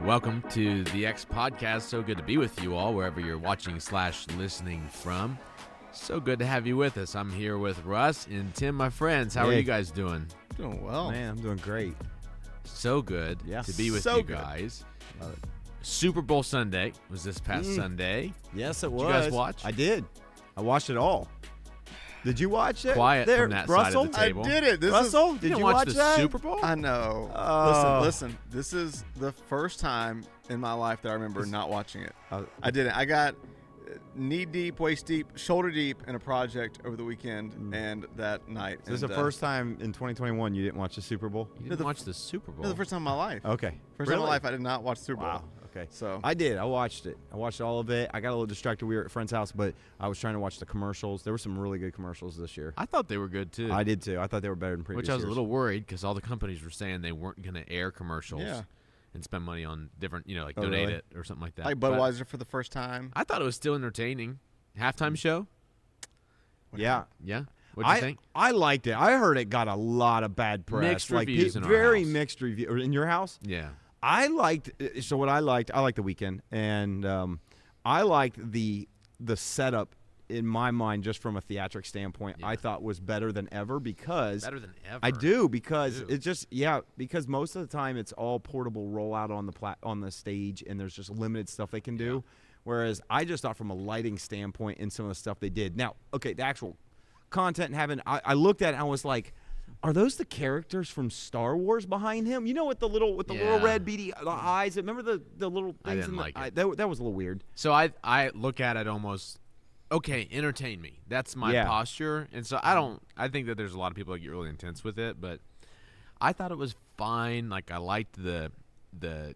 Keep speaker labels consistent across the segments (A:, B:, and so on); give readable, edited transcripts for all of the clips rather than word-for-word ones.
A: Welcome to the X Podcast. So good to be with you all, wherever you're watching/listening from. So good to have you with us. I'm here with Russ and Tim, my friends. How are you guys doing?
B: Doing well.
C: Man, I'm doing great.
A: So good to be with you guys. Super Bowl Sunday was this past Sunday.
C: Yes, it was.
A: Did you guys watch?
C: I did. I watched it all. Did you watch it?
A: Quiet
C: there,
A: from that
C: Russell?
A: side of the table.
B: I did it.
C: Russell,
A: You
C: did
A: didn't
C: you
A: watch
C: watch
A: the
C: that?
A: Super Bowl?
B: I know.
C: Oh.
B: Listen. This is the first time in my life that I remember not watching it.
C: Oh.
B: I didn't. I got knee deep, waist deep, shoulder deep in a project over the weekend and that night.
C: This is the first time in 2021 you didn't watch the Super Bowl?
A: You didn't watch the Super Bowl?
B: No, the first time in my life.
C: Okay.
B: First time in my life I did not watch the Super Bowl.
C: Wow. Okay.
B: So
C: I did. I watched it. I watched all of it. I got a little distracted. We were at a friend's house, but I was trying to watch the commercials. There were some really good commercials this year.
A: I thought they were good, too.
C: I did, too. I thought they were better than previous
A: Which I was
C: years.
A: a little worried because all the companies were saying they weren't going to air commercials and spend money on different, like donate
C: really?
A: it or something like that.
B: like
A: But
B: Budweiser for the first time.
A: I thought it was still entertaining. Halftime show?
C: Yeah.
A: Yeah? What'd you think?
C: I liked it. I heard it got a lot of bad press.
A: Mixed reviews in our
C: very
A: house.
C: mixed review. In your house?
A: Yeah.
C: I liked the weekend, and I liked the setup in my mind just from a theatric standpoint.
A: Yeah.
C: I thought was better than ever because
A: Better than ever.
C: I do because
A: Ew.
C: it's just because most of the time it's all portable rollout on the stage, and there's just limited stuff they can do. Whereas I just thought from a lighting standpoint and some of the stuff they did. Now, okay, the actual content and having I looked at it and I was like, are those the characters from Star Wars behind him? You know, with the little red beady eyes. Remember the little things
A: I didn't
C: in the
A: like it.
C: that was a little weird.
A: So I look at it almost, okay, entertain me. That's my posture. And so I think that there's a lot of people that get really intense with it, but I thought it was fine. Like, I liked the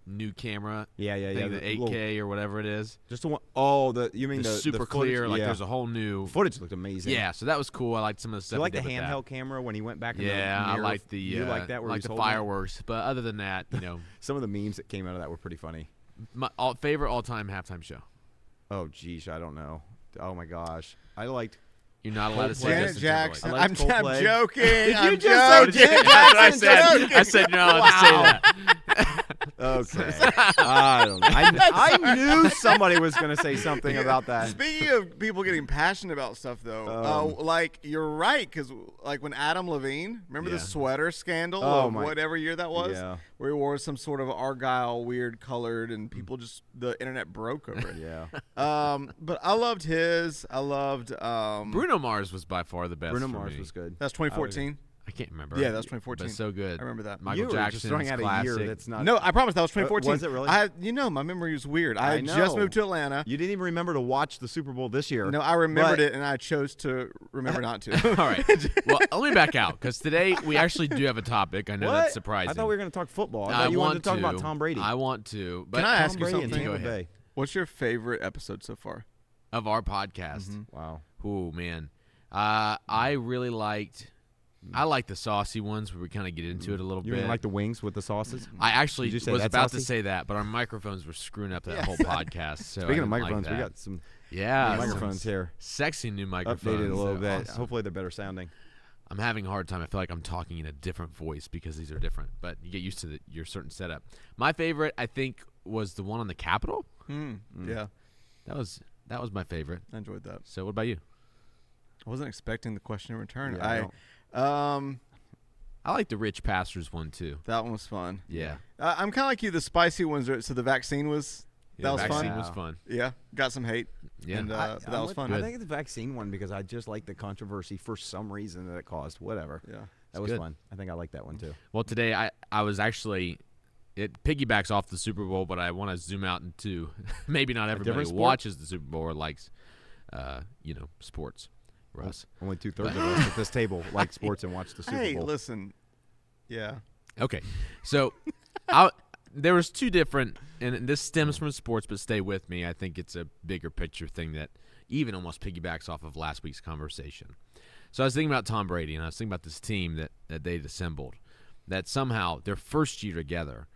A: new camera.
C: Yeah.
A: Thing, the 8K or whatever it is.
C: Just the one oh you mean the
A: super
C: the
A: clear,
C: footage,
A: like there's a whole new
C: footage looked amazing.
A: Yeah, so that was cool. I liked some of the stuff.
C: You like
A: he
C: the
A: did with
C: handheld camera when he went back in the
A: I
C: mirror?
A: like the
C: you like that where
A: like
C: he's
A: the
C: holding it?
A: fireworks. But other than that,
C: some of the memes that came out of that were pretty funny.
A: my favorite all-time halftime show.
C: Oh geez, I don't know. Oh my gosh, I liked.
A: You're not allowed to say
B: Janet
A: Justin
B: Jackson.
A: Timberlake.
B: I'm
C: Coldplay.
B: joking.
C: Did you
B: I'm
C: just say
B: joking.
C: Janet Jackson?
A: That's what I said you're not allowed to say that.
C: Okay. I don't know. I knew somebody was going to say something about that.
B: Speaking of people getting passionate about stuff, though, like you're right, because like when Adam Levine, remember the sweater scandal of whatever year that was, where he wore some sort of Argyle weird colored, and people the internet broke over it. But I loved his. I loved
A: Bruno Mars was by far the best.
C: Bruno
A: for
C: Mars
A: me.
C: was good.
B: That's 2014.
A: I can't remember.
B: Yeah, that's 2014.
A: But so good.
B: I remember that.
A: Michael
C: You were
A: Jackson's
C: just throwing out
A: classic.
C: a year that's not.
B: No, I promise that was 2014.
C: Was it really?
B: My memory is weird. I
C: I
B: had just
C: know.
B: moved to Atlanta.
C: You didn't even remember to watch the Super Bowl this year.
B: No, I remembered it, and I chose to remember not to.
A: All right. Well, let me back out because today we actually do have a topic. I know
C: What?
A: that's surprising.
C: I thought we were going to talk football. I thought you wanted to talk about Tom Brady.
A: I want to. But
B: Can I ask
C: Tom
B: you
C: Brady and
B: something?
C: Tampa
A: Go ahead.
C: Bay.
B: What's your favorite episode so far?
A: Of our podcast.
C: Wow.
A: Oh, man. I really liked. I like the saucy ones where we kind of get into it a little
C: You
A: bit.
C: didn't like the wings with the sauces?
A: I actually
C: Did you say
A: was
C: that's
A: about to
C: saucy?
A: say that, but our microphones were screwing up that whole podcast. So I
C: Speaking of
A: didn't
C: microphones,
A: like
C: we
A: that.
C: got some
A: new
C: microphones here.
A: Sexy new microphones.
C: Updated a little
A: They're
C: bit.
A: awesome.
C: Hopefully they're better sounding.
A: I'm having a hard time. I feel like I'm talking in a different voice because these are different. But you get used to your certain setup. My favorite, I think, was the one on the Capitol.
B: Yeah,
A: That was my favorite.
B: I enjoyed that.
A: So what about you?
B: I wasn't expecting the question in return.
C: Yeah, I
A: I like the rich pastors one too.
B: that one was fun.
A: Yeah.
B: I'm kind of like you. The spicy ones. So the vaccine was that was
A: vaccine
B: fun.
A: was fun.
B: Yeah, got some hate.
A: Yeah.
B: and, but that was fun.
C: I think it's the vaccine one because I just like the controversy for some reason that it caused. Whatever.
B: Yeah,
C: That was
A: good.
C: fun. I think I like that one too.
A: Well, today I was actually. It piggybacks off the Super Bowl, but I want to zoom out into maybe not everybody
C: different
A: who
C: sport?
A: watches the Super Bowl or likes, sports. Russ.
C: Only 2/3 of us at this table like sports and watch the Super
B: hey,
C: Bowl.
B: listen. Yeah,
A: Okay, so there was two different, and this stems from sports, but stay with me. I think it's a bigger picture thing that even almost piggybacks off of last week's conversation. So I was thinking about Tom Brady, and I was thinking about this team that they'd assembled, that somehow their first year together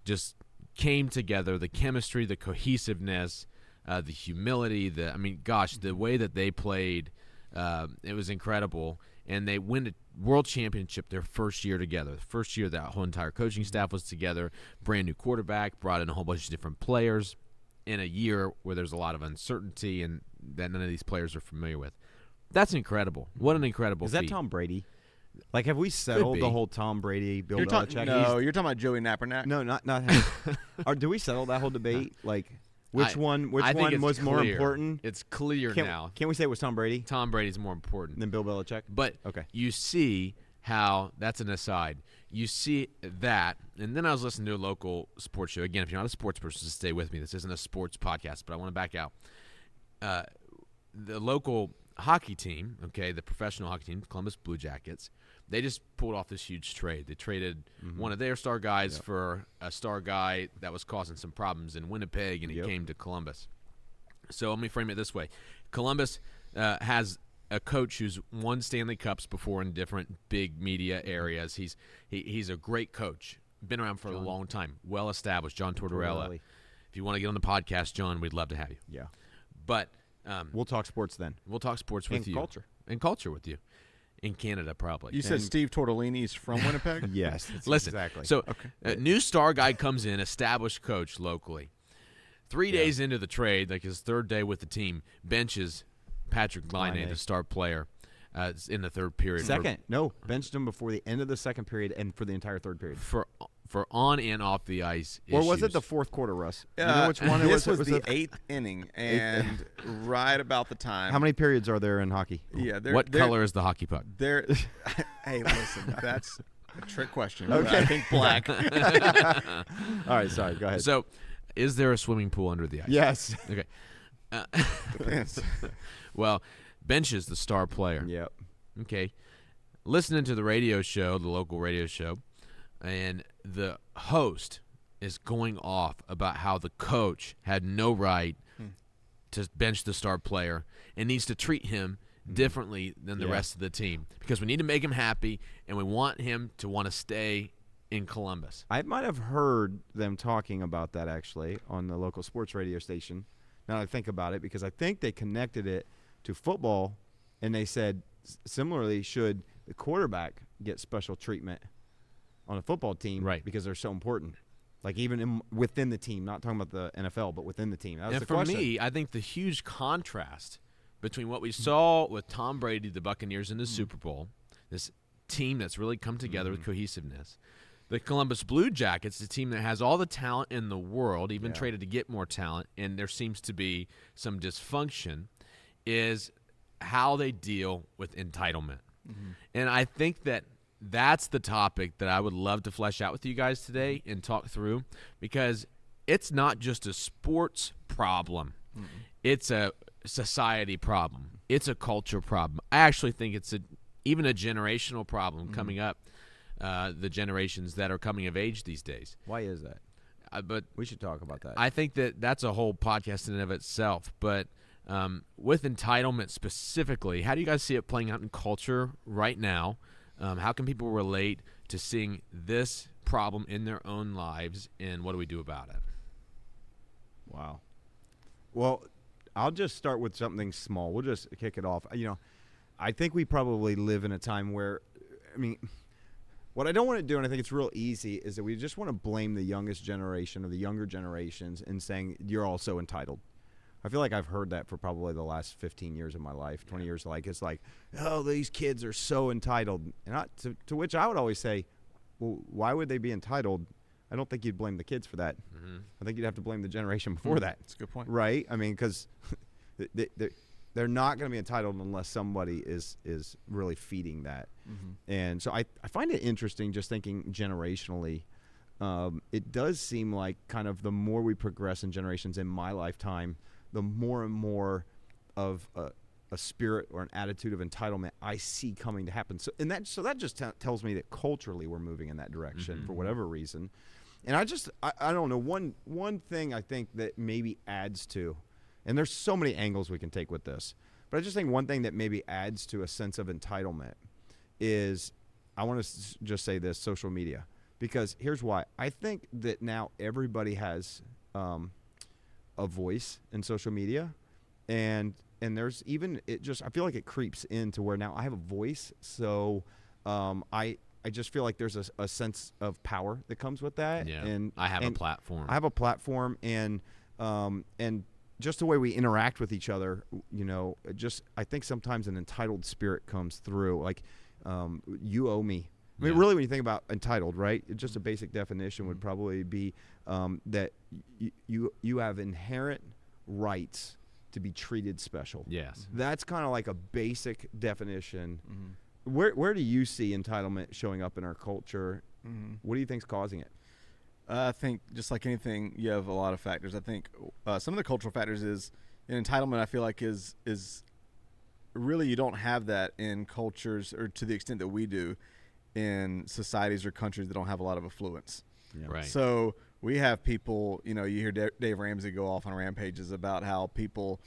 A: just came together, the chemistry, the cohesiveness, the humility, the way that they played It was incredible. And they win a world championship their first year together. The first year that whole entire coaching staff was together, brand new quarterback, brought in a whole bunch of different players in a year where there's a lot of uncertainty and that none of these players are familiar with. That's incredible. What an incredible
C: feat. Is that Tom Brady? Like, have we settled the whole Tom Brady, Bill Belichick?
B: No, you're talking about Joey Nappernack.
C: No, not him. Do we settle that whole debate? Like, which one was more important?
A: It's clear now.
C: Can't we say it was Tom Brady?
A: Tom Brady's more important
C: than Bill Belichick.
A: But you see how that's an aside. You see that, and then I was listening to a local sports show. Again, if you're not a sports person, just stay with me. This isn't a sports podcast, but I want to back out. The local hockey team, the professional hockey team, Columbus Blue Jackets, they just pulled off this huge trade. They traded one of their star guys for a star guy that was causing some problems in Winnipeg, and he came to Columbus. So let me frame it this way. Columbus has a coach who's won Stanley Cups before in different big media areas. He's a great coach, been around for a long time, well-established, John Tortorella. If you want to get on the podcast, John, we'd love to have you.
C: Yeah.
A: But
C: we'll talk sports then.
A: We'll talk sports with you. And culture with you. In Canada, probably.
B: You said Steve Tortellini's from Winnipeg?
C: Yes.
A: Listen,
C: exactly.
A: So a new star guy comes in, established coach locally. 3 days into the trade, like his third day with the team, benches Patrick Laine, the star player, in the third period.
C: Benched him before the end of the second period and for the entire third period.
A: For on and off the ice
C: issues. Or was it the fourth quarter, Russ? You know which one it was?
B: This was the eighth inning, and right about the time.
C: How many periods are there in hockey?
A: Yeah. What color is the hockey puck?
B: Hey, listen, that's a trick question. Okay. I think black.
C: All right, sorry. Go ahead.
A: So, is there a swimming pool under the ice?
C: Yes.
A: Okay. Well, benches the star player.
C: Yep.
A: Okay. Listening to the radio show, the local radio show, and the host is going off about how the coach had no right to bench the star player and needs to treat him differently than the rest of the team because we need to make him happy and we want him to want to stay in Columbus.
C: I might have heard them talking about that actually on the local sports radio station. Now that I think about it, because I think they connected it to football, and they said similarly, should the quarterback get special treatment on a football team,
A: right?
C: Because they're so important. Like even within the team, not talking about the NFL, but within the team. That was
A: and
C: the
A: for
C: question.
A: me, I think the huge contrast between what we saw with Tom Brady, the Buccaneers in the Super Bowl, this team that's really come together with cohesiveness, the Columbus Blue Jackets, the team that has all the talent in the world, even traded to get more talent, and there seems to be some dysfunction, is how they deal with entitlement. And I think that that's the topic that I would love to flesh out with you guys today and talk through, because it's not just a sports problem. It's a society problem. It's a culture problem. I actually think it's even a generational problem coming up, the generations that are coming of age these days.
C: Why is that?
A: But
C: we should talk about that.
A: I think that's a whole podcast in and of itself. But with entitlement specifically, how do you guys see it playing out in culture right now? How can people relate to seeing this problem in their own lives, and what do we do about it?
C: Wow. Well, I'll just start with something small. We'll just kick it off. I think we probably live in a time where, what I don't want to do, and I think it's real easy, is that we just want to blame the youngest generation or the younger generations and saying, you're all so entitled. I feel like I've heard that for probably the last 15 years of my life, 20 years. It's like, oh, these kids are so entitled. And to which I would always say, well, why would they be entitled? I don't think you'd blame the kids for that. I think you'd have to blame the generation before that.
B: That's a good point.
C: Right? Because they're not going to be entitled unless somebody is really feeding that. And so I find it interesting just thinking generationally. It does seem like kind of the more we progress in generations in my lifetime, the more and more of a spirit or an attitude of entitlement I see coming to happen. So that just tells me that culturally we're moving in that direction for whatever reason. And I don't know, one thing I think that maybe adds to, and there's so many angles we can take with this, but I just think one thing that maybe adds to a sense of entitlement is, I want to just say this, social media. Because here's why. I think that now everybody has a voice in social media, and there's even I feel like it creeps into where now I have a voice, so I just feel like there's a sense of power that comes with that.
A: Yeah,
C: and
A: I have a platform.
C: I have a platform, and just the way we interact with each other, I think sometimes an entitled spirit comes through. Like, you owe me. I mean, really, when you think about entitled, right? Just a basic definition would probably be that you have inherent rights to be treated special.
A: Yes.
C: That's kind of like a basic definition. Where do you see entitlement showing up in our culture? What do you think's causing it?
B: I think just like anything, you have a lot of factors. I think some of the cultural factors is entitlement. I feel like is really, you don't have that in cultures, or to the extent that we do in societies or countries that don't have a lot of affluence.
C: Yeah.
A: Right.
B: So we have people, you hear Dave Ramsey go off on rampages about how people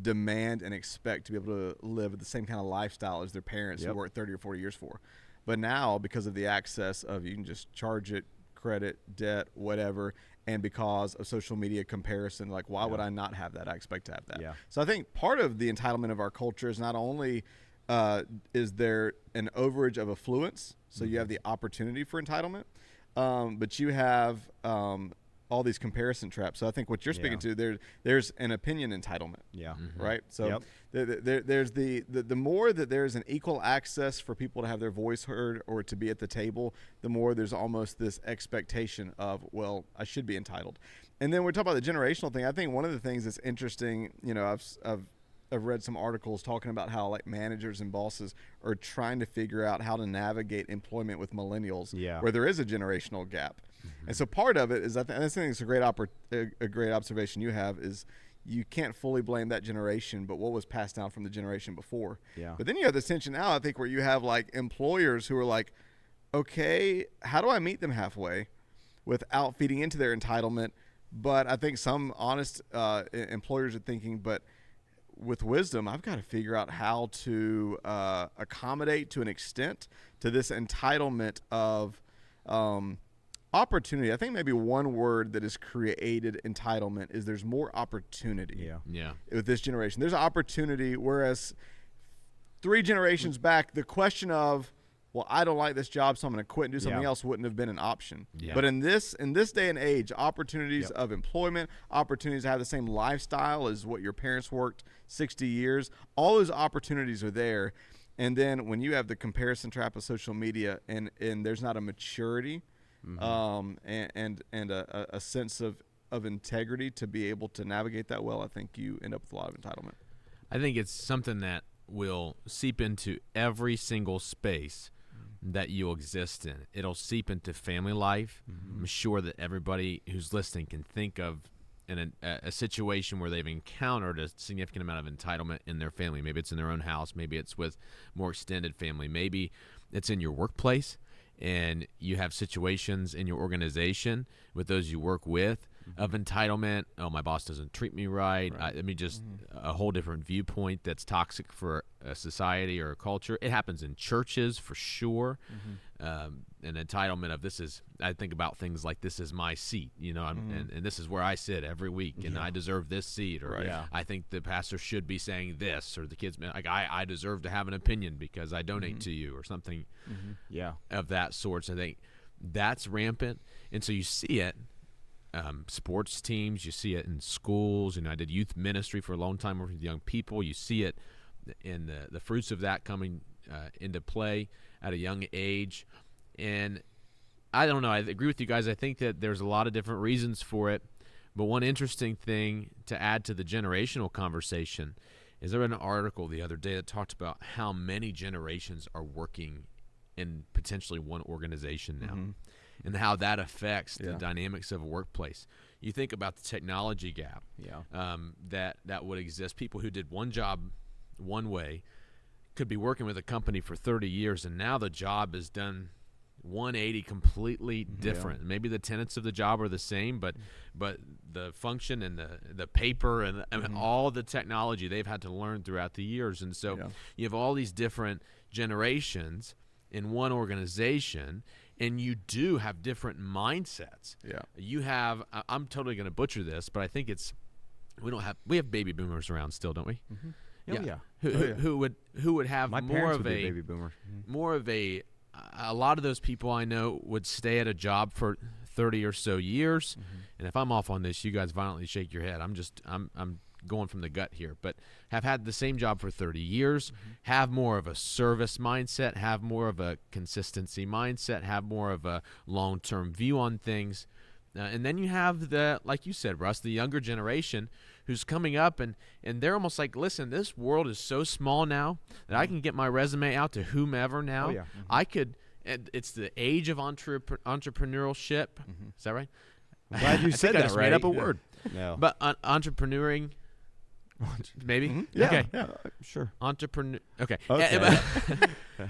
B: demand and expect to be able to live the same kind of lifestyle as their parents who worked 30 or 40 years for. But now, because of the access of, you can just charge it, credit, debt, whatever, and because of social media comparison, like, why would I not have that? I expect to have that.
C: Yeah.
B: So I think part of the entitlement of our culture is not only is there an overage of affluence, so you have the opportunity for entitlement, but you have all these comparison traps. So I think what you're speaking to, there's an opinion entitlement.
C: Yeah.
B: Right. So there's the more that there's an equal access for people to have their voice heard or to be at the table, the more there's almost this expectation of, well, I should be entitled. And then we're talking about the generational thing. I think one of the things that's interesting, I've read some articles talking about how, like, managers and bosses are trying to figure out how to navigate employment with millennials, where there is a generational gap. And so part of it is, I think it's a great observation you have, is you can't fully blame that generation, but what was passed down from the generation before.
C: Yeah.
B: But then you have this tension now, I think, where you have, like, employers who are like, okay, how do I meet them halfway without feeding into their entitlement? But I think some honest employers are thinking, but with wisdom, I've got to figure out how to accommodate to an extent to this entitlement of opportunity. I think maybe one word that has created entitlement is there's more opportunity.
A: Yeah.
B: With this generation, there's opportunity, whereas 3 generations back, the question of, well, I don't like this job, so I'm going to quit and do something else, wouldn't have been an option.
A: Yeah.
B: But in this day and age, opportunities of employment, opportunities to have the same lifestyle as what your parents worked 60 years, all those opportunities are there. And then when you have the comparison trap of social media, and there's not a maturity and a sense of integrity to be able to navigate that well, I think you end up with a lot of entitlement.
A: I think it's something that will seep into every single space that you exist in. It'll seep into family life. I'm sure that everybody who's listening can think of a situation where they've encountered a significant amount of entitlement in their family. Maybe it's in their own house. Maybe it's with more extended family. Maybe it's in your workplace, and you have situations in your organization with those you work with of entitlement. Oh, my boss doesn't treat me right. I mean, just a whole different viewpoint that's toxic for a society or a culture. It happens in churches for sure. An entitlement of I think about things like, this is my seat, and this is where I sit every week, and I deserve this seat, or I think the pastor should be saying this, or the kids, like, I deserve to have an opinion because I donate to you, or something of that sort. So I think that's rampant. And so you see it. Sports teams, you see it in schools. I did youth ministry for a long time working with young people. You see it in the fruits of that coming into play at a young age. And I don't know, I agree with you guys. I think that there's a lot of different reasons for it. But one interesting thing to add to the generational conversation is, there was an article the other day that talked about how many generations are working in potentially one organization now. And how that affects the dynamics of a workplace. You think about the technology gap that would exist. People who did one job one way could be working with a company for 30 years, and now the job is done 180 completely different. Maybe the tenets of the job are the same, but the function and the paper and all the technology they've had to learn throughout the years. And so you have all these different generations in one organization, and you do have different mindsets. You have, I'm totally going to butcher this, but I think we have baby boomers around still, don't we? Who would have
C: My
A: more
C: parents
A: of
C: would be
A: a
C: baby boomer.
A: more of a lot of those people I know would stay at a job for 30 or so years. And if I'm off on this, you guys violently shake your head. I'm going from the gut here, but have had the same job for 30 years, have more of a service mindset, have more of a consistency mindset, have more of a long-term view on things. And then you have like you said, Russ, the younger generation who's coming up, and they're almost like, listen, this world is so small now that I can get my resume out to whomever now.
C: Oh, yeah.
A: I could, it's the age of entrepreneurship. Is that right?
C: I'm glad you said
A: I
C: that
A: just
C: right.
A: made up a word.
C: No.
A: But entrepreneuring, maybe?
C: Yeah,
A: okay.
C: yeah, sure.
A: Entrepreneur. Okay.
C: Okay.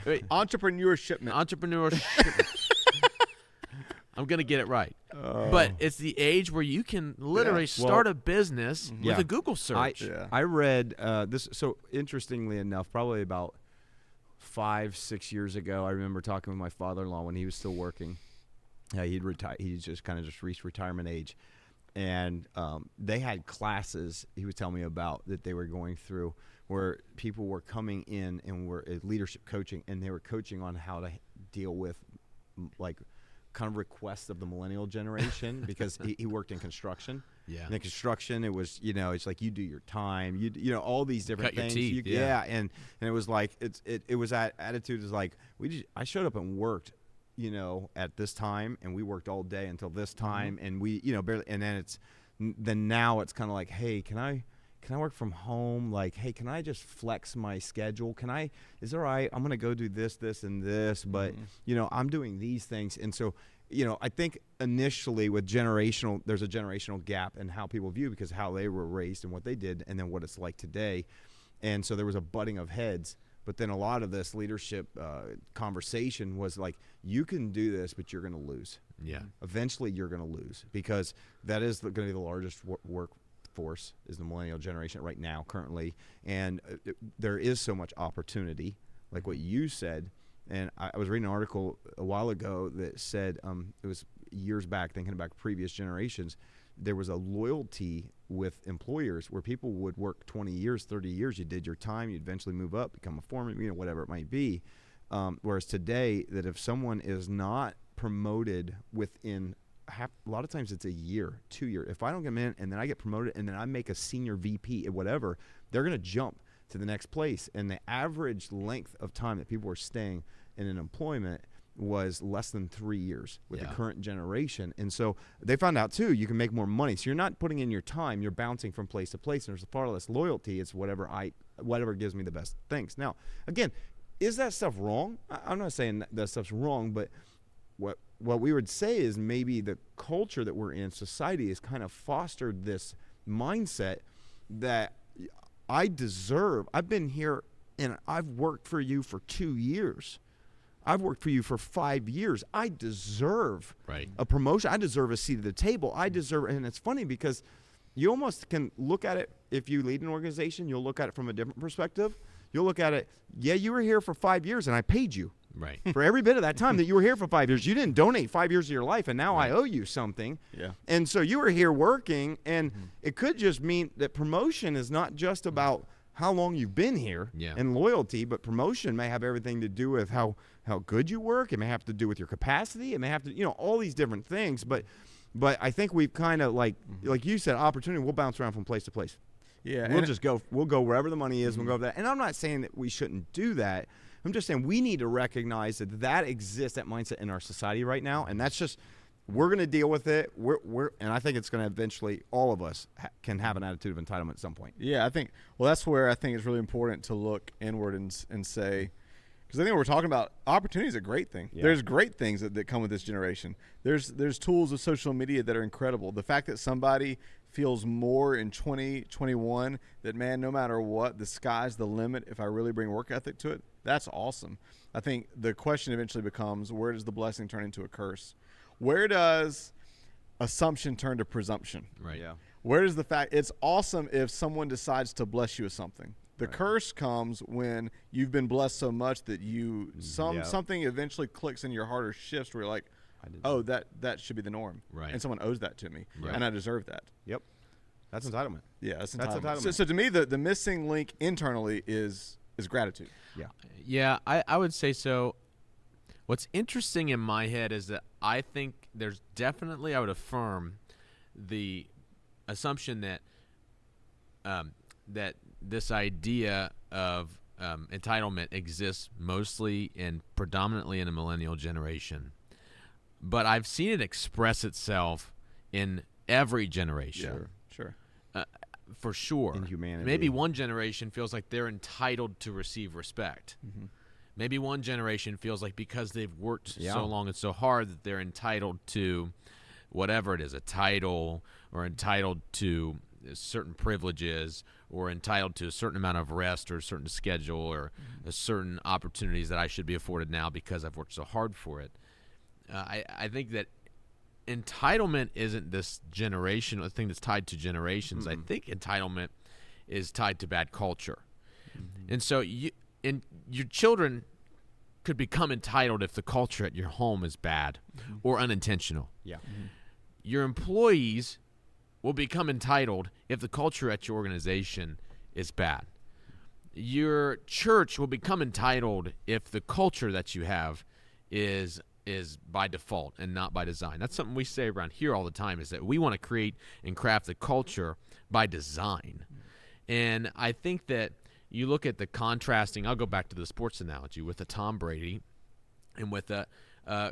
A: Wait,
B: Entrepreneurship.
A: entrepreneurship. I'm going to get it right. But it's the age where you can literally start a business with a Google search.
C: I read this. So interestingly enough, probably about 5-6 years ago, I remember talking with my father-in-law when he was still working. He'd retired. He just reached retirement age. And they had classes he was telling me about that they were going through where people were coming in and were leadership coaching, and they were coaching on how to deal with like kind of requests of the millennial generation because he worked in construction. Yeah. And in construction, it was, it's like you do your time, you know, all these different
A: Cut
C: things.
A: your teeth,
C: and it was like it was that attitude is like I showed up and worked, at this time, and we worked all day until this time, and we, barely, and then now it's kind of like, hey, can I work from home? Like, hey, can I just flex my schedule? Is it all right? I'm going to go do this, and this, but, I'm doing these things. And so, I think initially with there's a generational gap in how people view because how they were raised and what they did and then what it's like today. And so there was a butting of heads. But then a lot of this leadership conversation was like, you can do this, but you're going to lose. Yeah. Eventually you're going to lose because that is going to be the largest workforce is the millennial generation right now currently. And there is so much opportunity, like what you said. And I was reading an article a while ago that said, it was years back, thinking about previous generations, there was a loyalty with employers where people would work 20 years, 30 years. You did your time. You eventually move up, become a foreman, whatever it might be. Whereas today, that if someone is not promoted within a lot of times it's a year, 2 years. If I don't get in and then I get promoted and then I make a senior VP or whatever, they're going to jump to the next place. And the average length of time that people are staying in an employment was less than 3 years with the current generation. And so they found out too, you can make more money. So you're not putting in your time, you're bouncing from place to place, and there's far less loyalty. It's whatever gives me the best things. Now, again, is that stuff wrong? I'm not saying that stuff's wrong, but what we would say is maybe the culture that we're in, society, has kind of fostered this mindset that I've been here and I've worked for you for 2 years. I've worked for you for 5 years. I deserve a promotion. I deserve a seat at the table. And it's funny because you almost can look at it, if you lead an organization, you'll look at it from a different perspective. You'll look at it, you were here for 5 years and I paid you. Right. For every bit of that time that you were here for 5 years. You didn't donate 5 years of your life, and now I owe you something. Yeah. And so you were here working, and it could just mean that promotion is not just about how long you've been here and loyalty, but promotion may have everything to do with how good you work. It may have to do with your capacity. It may have to, all these different things. But I think we've kind of like you said, opportunity. We'll bounce around from place to place. Yeah, we'll go wherever the money is. We'll go over that. And I'm not saying that we shouldn't do that. I'm just saying we need to recognize that exists, that mindset in our society right now, and that's just we're going to deal with it. And I think it's going to eventually all of us can have an attitude of entitlement at some point.
B: Yeah, I think. Well, that's where I think it's really important to look inward and say, because I think we're talking about opportunity is a great thing. Yeah. There's great things that come with this generation. There's tools of social media that are incredible. The fact that somebody feels more in 2021 that, man, no matter what, the sky's the limit if I really bring work ethic to it, that's awesome. I think the question eventually becomes, where does the blessing turn into a curse? Where does assumption turn to presumption? Right. Yeah. Where does the fact, it's awesome if someone decides to bless you with something. The curse comes when you've been blessed so much that something eventually clicks in your heart or shifts where you're like, that should be the norm. Right. And someone owes that to me. Right. And I deserve that.
C: Yep. That's entitlement.
B: Yeah, that's
C: entitlement.
B: So to me, the missing link internally is gratitude.
C: Yeah.
A: Yeah, I would say so. What's interesting in my head is that I think there's definitely, I would affirm, the assumption that that this idea of entitlement exists mostly and predominantly in a millennial generation. But I've seen it express itself in every generation.
B: Sure.
A: For sure.
C: In humanity.
A: Maybe one generation feels like they're entitled to receive respect. Mm-hmm. Maybe one generation feels like because they've worked so long and so hard that they're entitled to whatever it is, a title, or entitled to certain privileges, or entitled to a certain amount of rest, or a certain schedule, or a certain opportunities that I should be afforded now because I've worked so hard for it. I think that entitlement isn't this generational thing that's tied to generations. I think entitlement is tied to bad culture. And so your children could become entitled if the culture at your home is bad or unintentional.
C: Yeah.
A: Your employees will become entitled if the culture at your organization is bad. Your church will become entitled if the culture that you have is by default and not by design. That's something we say around here all the time, is that we want to create and craft the culture by design. And I think that you look at the contrasting, I'll go back to the sports analogy, with the Tom Brady and with the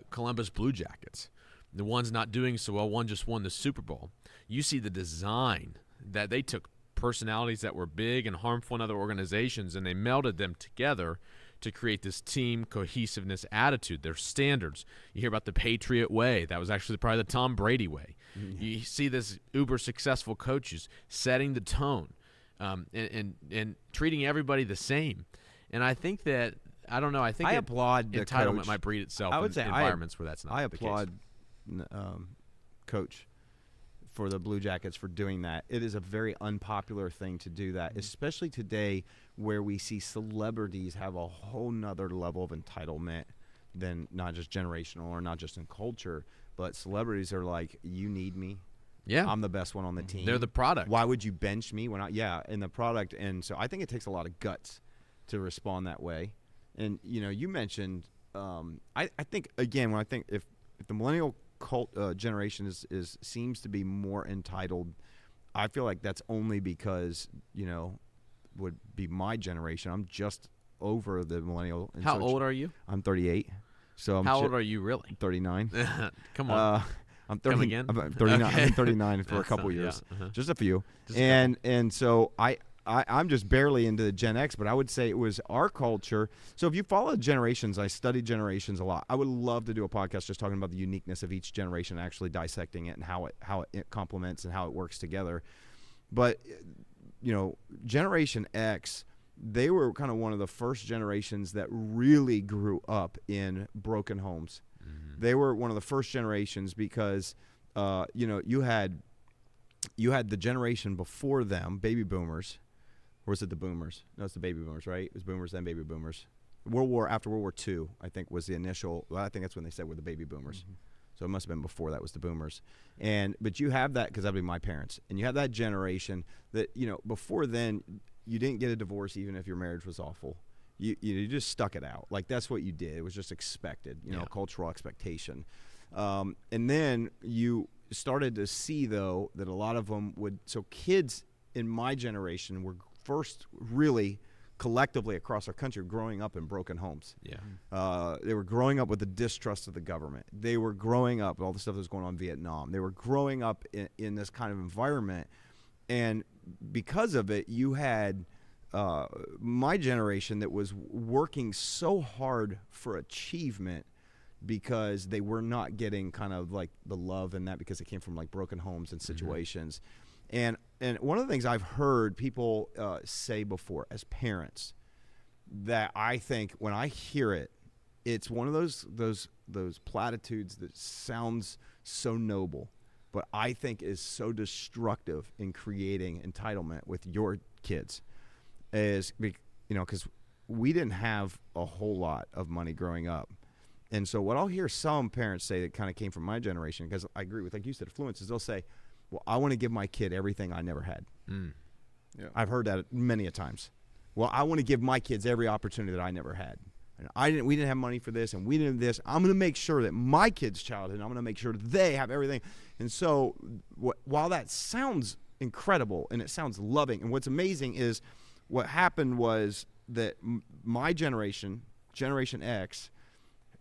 A: Columbus Blue Jackets. The one's not doing so well, one just won the Super Bowl. You see the design that they took personalities that were big and harmful in other organizations, and they melded them together to create this team cohesiveness attitude, their standards. You hear about the Patriot way. That was actually probably the Tom Brady way. You see this uber successful coaches setting the tone and treating everybody the same. And I think that, I don't know, I think
C: applaud the
A: entitlement
C: coach.
A: might breed itself
C: I would say
A: environments where that's not the case.
C: I applaud Coach for the Blue Jackets for doing that. It is a very unpopular thing to do that, especially today where we see celebrities have a whole nother level of entitlement than not just generational or not just in culture, but celebrities are like, you need me.
A: Yeah.
C: I'm the best one on the team.
A: They're the product.
C: Why would you bench me when in the product? And so I think it takes a lot of guts to respond that way. And, you mentioned, I think, again, when I think if the millennial generation seems to be more entitled, I feel like that's only because, would be my generation. I'm just over the millennial. And
A: How old are you?
C: I'm 38. So
A: How old are you really?
C: I'm 39.
A: Come on.
C: I'm 30,
A: Come again?
C: I'm 39.
A: Okay.
C: I've been 39 for a couple years,
A: just
C: a few.
A: Just
C: and so I'm just barely into the Gen X, but I would say it was our culture. So if you follow generations, I study generations a lot. I would love to do a podcast just talking about the uniqueness of each generation, actually dissecting it and how it complements and how it works together. But Generation X, they were kind of one of the first generations that really grew up in broken homes. Mm-hmm. They were one of the first generations because, you had the generation before them, baby boomers. Or was it the boomers? No, it's the baby boomers, right? It was boomers, then baby boomers. After World War II, I think, was the initial. Well, I think that's when they said we're the baby boomers. Mm-hmm. So it must have been before that was the boomers. But you have that, because that would be my parents. And you have that generation that, before then, you didn't get a divorce even if your marriage was awful. You just stuck it out. Like, that's what you did. It was just expected, cultural expectation. And then you started to see, though, that a lot of them would. So kids in my generation were first really collectively across our country growing up in broken homes.
A: Yeah.
C: They were growing up with the distrust of the government. They were growing up with all the stuff that was going on in Vietnam. They were growing up in this kind of environment. And because of it, you had my generation that was working so hard for achievement because they were not getting kind of like the love and that, because they came from like broken homes and situations. Mm-hmm. And one of the things I've heard people say before as parents that I think when I hear it, it's one of those platitudes that sounds so noble, but I think is so destructive in creating entitlement with your kids, is because we didn't have a whole lot of money growing up. And so what I'll hear some parents say that kind of came from my generation, because I agree with, like you said, affluence, is they'll say, well, I want to give my kid everything I never had.
B: Yeah.
C: I've heard that many a times. Well, I want to give my kids every opportunity that I never had. And we didn't have money for this, and we didn't have this. I'm going to make sure that my kids' childhood, I'm going to make sure that they have everything. And so while that sounds incredible and it sounds loving, and what's amazing is what happened was that my generation, Generation X,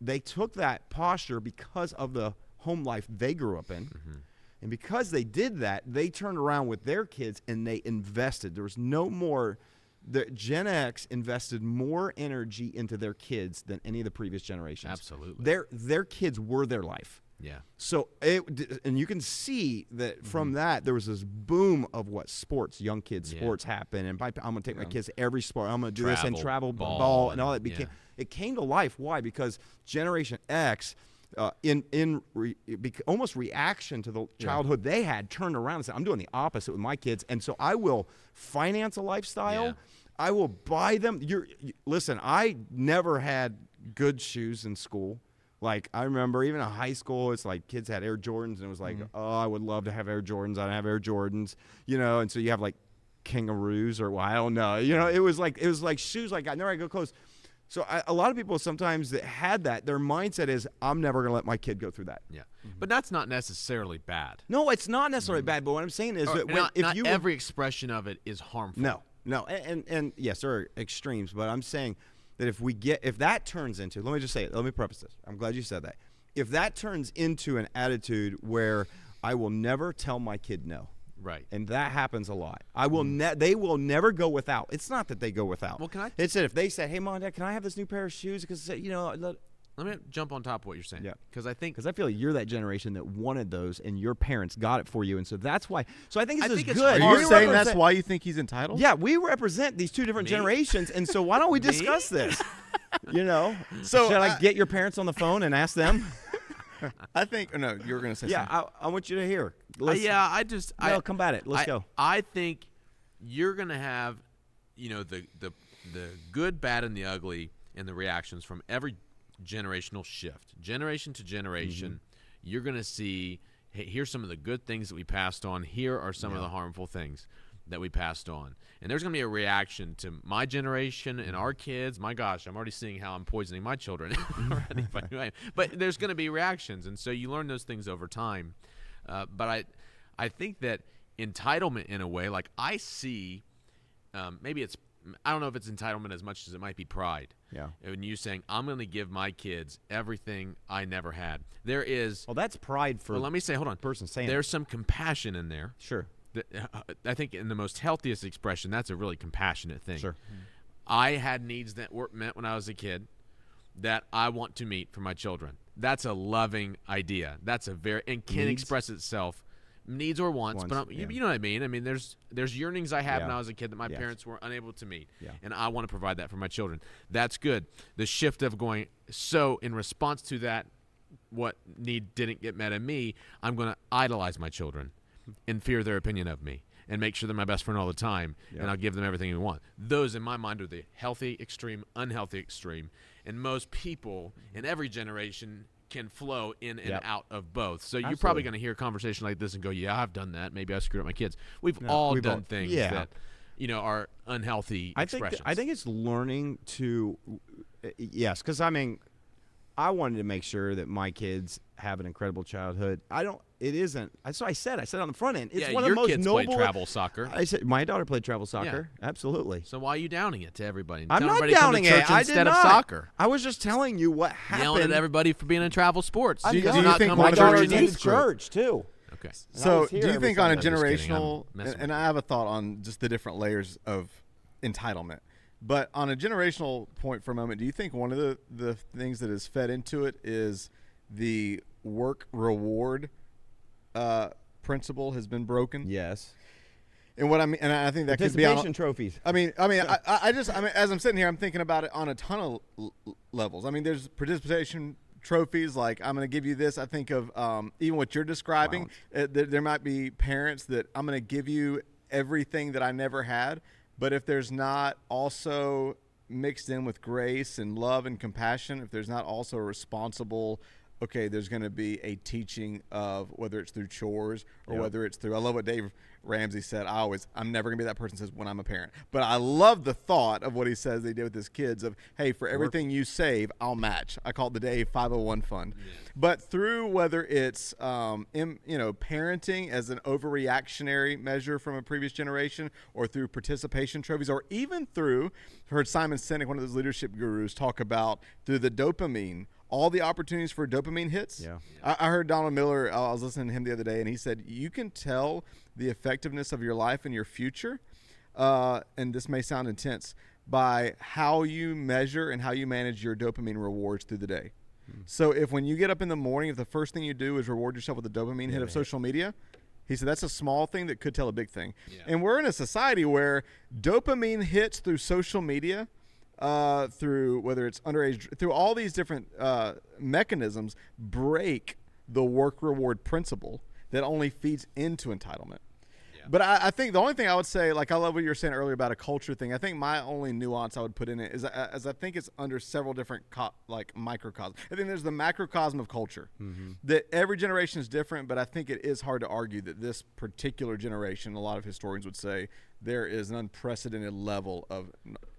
C: they took that posture because of the home life they grew up in. And because they did that, they turned around with their kids and they invested. There was no more. The Gen X invested more energy into their kids than any of the previous generations.
A: Absolutely.
C: Their kids were their life.
A: Yeah.
C: So and you can see that from that there was this boom of what sports, young kids sports happen, and I'm going to take my kids to every sport. I'm going to do this and travel ball and all that became. It came to life. Why? Because Generation X, almost reaction to the childhood they had, turned around and said, I'm doing the opposite with my kids, and so I will finance a lifestyle.
A: Yeah.
C: I will buy them. Listen, I never had good shoes in school. Like, I remember even in high school, it's like kids had Air Jordans, and it was like, oh, I would love to have Air Jordans. I don't have Air Jordans, and so you have like kangaroos or I don't know. It was like shoes like I never had good clothes. So a lot of people sometimes that had that, their mindset is, I'm never going to let my kid go through that.
A: Yeah. But that's not necessarily bad.
C: No, it's not necessarily bad. But what I'm saying is that
A: not every expression of it is harmful.
C: No. And yes, there are extremes. But I'm saying that if that turns into, let me just say it. Let me preface this. I'm glad you said that. If that turns into an attitude where I will never tell my kid no.
A: Right.
C: And that happens a lot. They will never go without. It's not that they go without.
A: Well,
C: it's that if they say, hey, Mom, Dad, can I have this new pair of shoes? Because,
A: let me jump on top of what you're saying.
C: Yeah.
A: Because I
C: feel like you're that generation that wanted those, and your parents got it for you. And so that's why. So I think this is good.
B: Are you saying that's why you think he's entitled?
C: Yeah, we represent these two different generations. And so why don't we discuss this? So should I get your parents on the phone and ask them?
B: I think no. You were going to say something.
C: Yeah, I want you to hear. Combat it. Let's go.
A: I think you're going to have, the good, bad, and the ugly, and the reactions from every generational shift, generation to generation. You're going to see. Hey, here's some of the good things that we passed on. Here are some of the harmful things that we passed on. And there's going to be a reaction to my generation and our kids. My gosh, I'm already seeing how I'm poisoning my children. But there's going to be reactions, and so you learn those things over time. But I think that entitlement, in a way, like I see, maybe it's, I don't know if it's entitlement as much as it might be pride.
C: Yeah.
A: When you saying, I'm going to give my kids everything I never had. There is.
C: Well, that's pride for.
A: Well, let me say, hold on.
C: Person saying.
A: There's some compassion in there.
C: Sure.
A: I think in the most healthiest expression, that's a really compassionate thing.
C: Sure.
A: I had needs that were met when I was a kid that I want to meet for my children. That's a loving idea. That's a and can express itself, needs or wants. But you know what I mean? I mean, there's yearnings I had when I was a kid that my parents were unable to meet, and I want to provide that for my children. That's good. The shift of going, so in response to that, what need didn't get met in me, I'm going to idolize my children and fear their opinion of me and make sure they're my best friend all the time, and I'll give them everything they want. Those, in my mind, are the healthy extreme, unhealthy extreme, and most people in every generation can flow in and out of both. So you're probably going to hear a conversation like this and go, yeah, I've done that. Maybe I screwed up my kids. We've all done things that are unhealthy expressions.
C: I think it's learning to yes, because I mean, I wanted to make sure that my kids have an incredible childhood. It isn't. So I said on the front end, it's one of the most noble.
A: Your kids played travel soccer.
C: I said my daughter played travel soccer. Yeah. Absolutely.
A: So why are you downing it to everybody?
C: I'm not downing it. I
A: instead
C: did
A: of
C: not.
A: Soccer.
C: I was just telling you what happened.
A: Yelling at everybody for being in travel sports.
B: Do you think my
C: daughter attended church too?
A: Okay.
B: So do you think on a generational, and I have a thought on just the different layers of entitlement, but on a generational point for a moment, do you think one of the things that is fed into it is the work reward principle has been broken?
C: Yes.
B: And what I mean, and I think that could be
C: participation trophies.
B: I mean, as I'm sitting here, I'm thinking about it on a ton of levels. I mean, there's participation trophies. Like, I'm going to give you this. I think of even what you're describing. There might be parents that I'm going to give you everything that I never had. But if there's not also mixed in with grace and love and compassion, if there's not also a responsible okay, there's going to be a teaching of whether it's through chores or whether it's through, I love what Dave Ramsey said. I'm never going to be that person who says when I'm a parent. But I love the thought of what he says they did with his kids of, hey, for everything you save, I'll match. I call it the Dave 501 fund. Yeah. But through whether it's, parenting as an overreactionary measure from a previous generation, or through participation trophies, or even through, I heard Simon Sinek, one of those leadership gurus, talk about through the dopamine, all the opportunities for dopamine hits. Yeah. I heard Donald Miller, I was listening to him the other day, and he said, you can tell the effectiveness of your life and your future, and this may sound intense, by how you measure and how you manage your dopamine rewards through the day. So if when you get up in the morning, if the first thing you do is reward yourself with a dopamine hit of social media, he said that's a small thing that could tell a big thing. Yeah. And we're in a society where dopamine hits through social media, through whether it's underage, through all these different mechanisms, break the work reward principle that only feeds into entitlement. Yeah. But I think the only thing I would say, like I love what you were saying earlier about a culture thing. I think my only nuance I would put in it is as I think it's under several different microcosms. I think there's the macrocosm of culture, that every generation is different, but I think it is hard to argue that this particular generation, a lot of historians would say, there is an unprecedented level of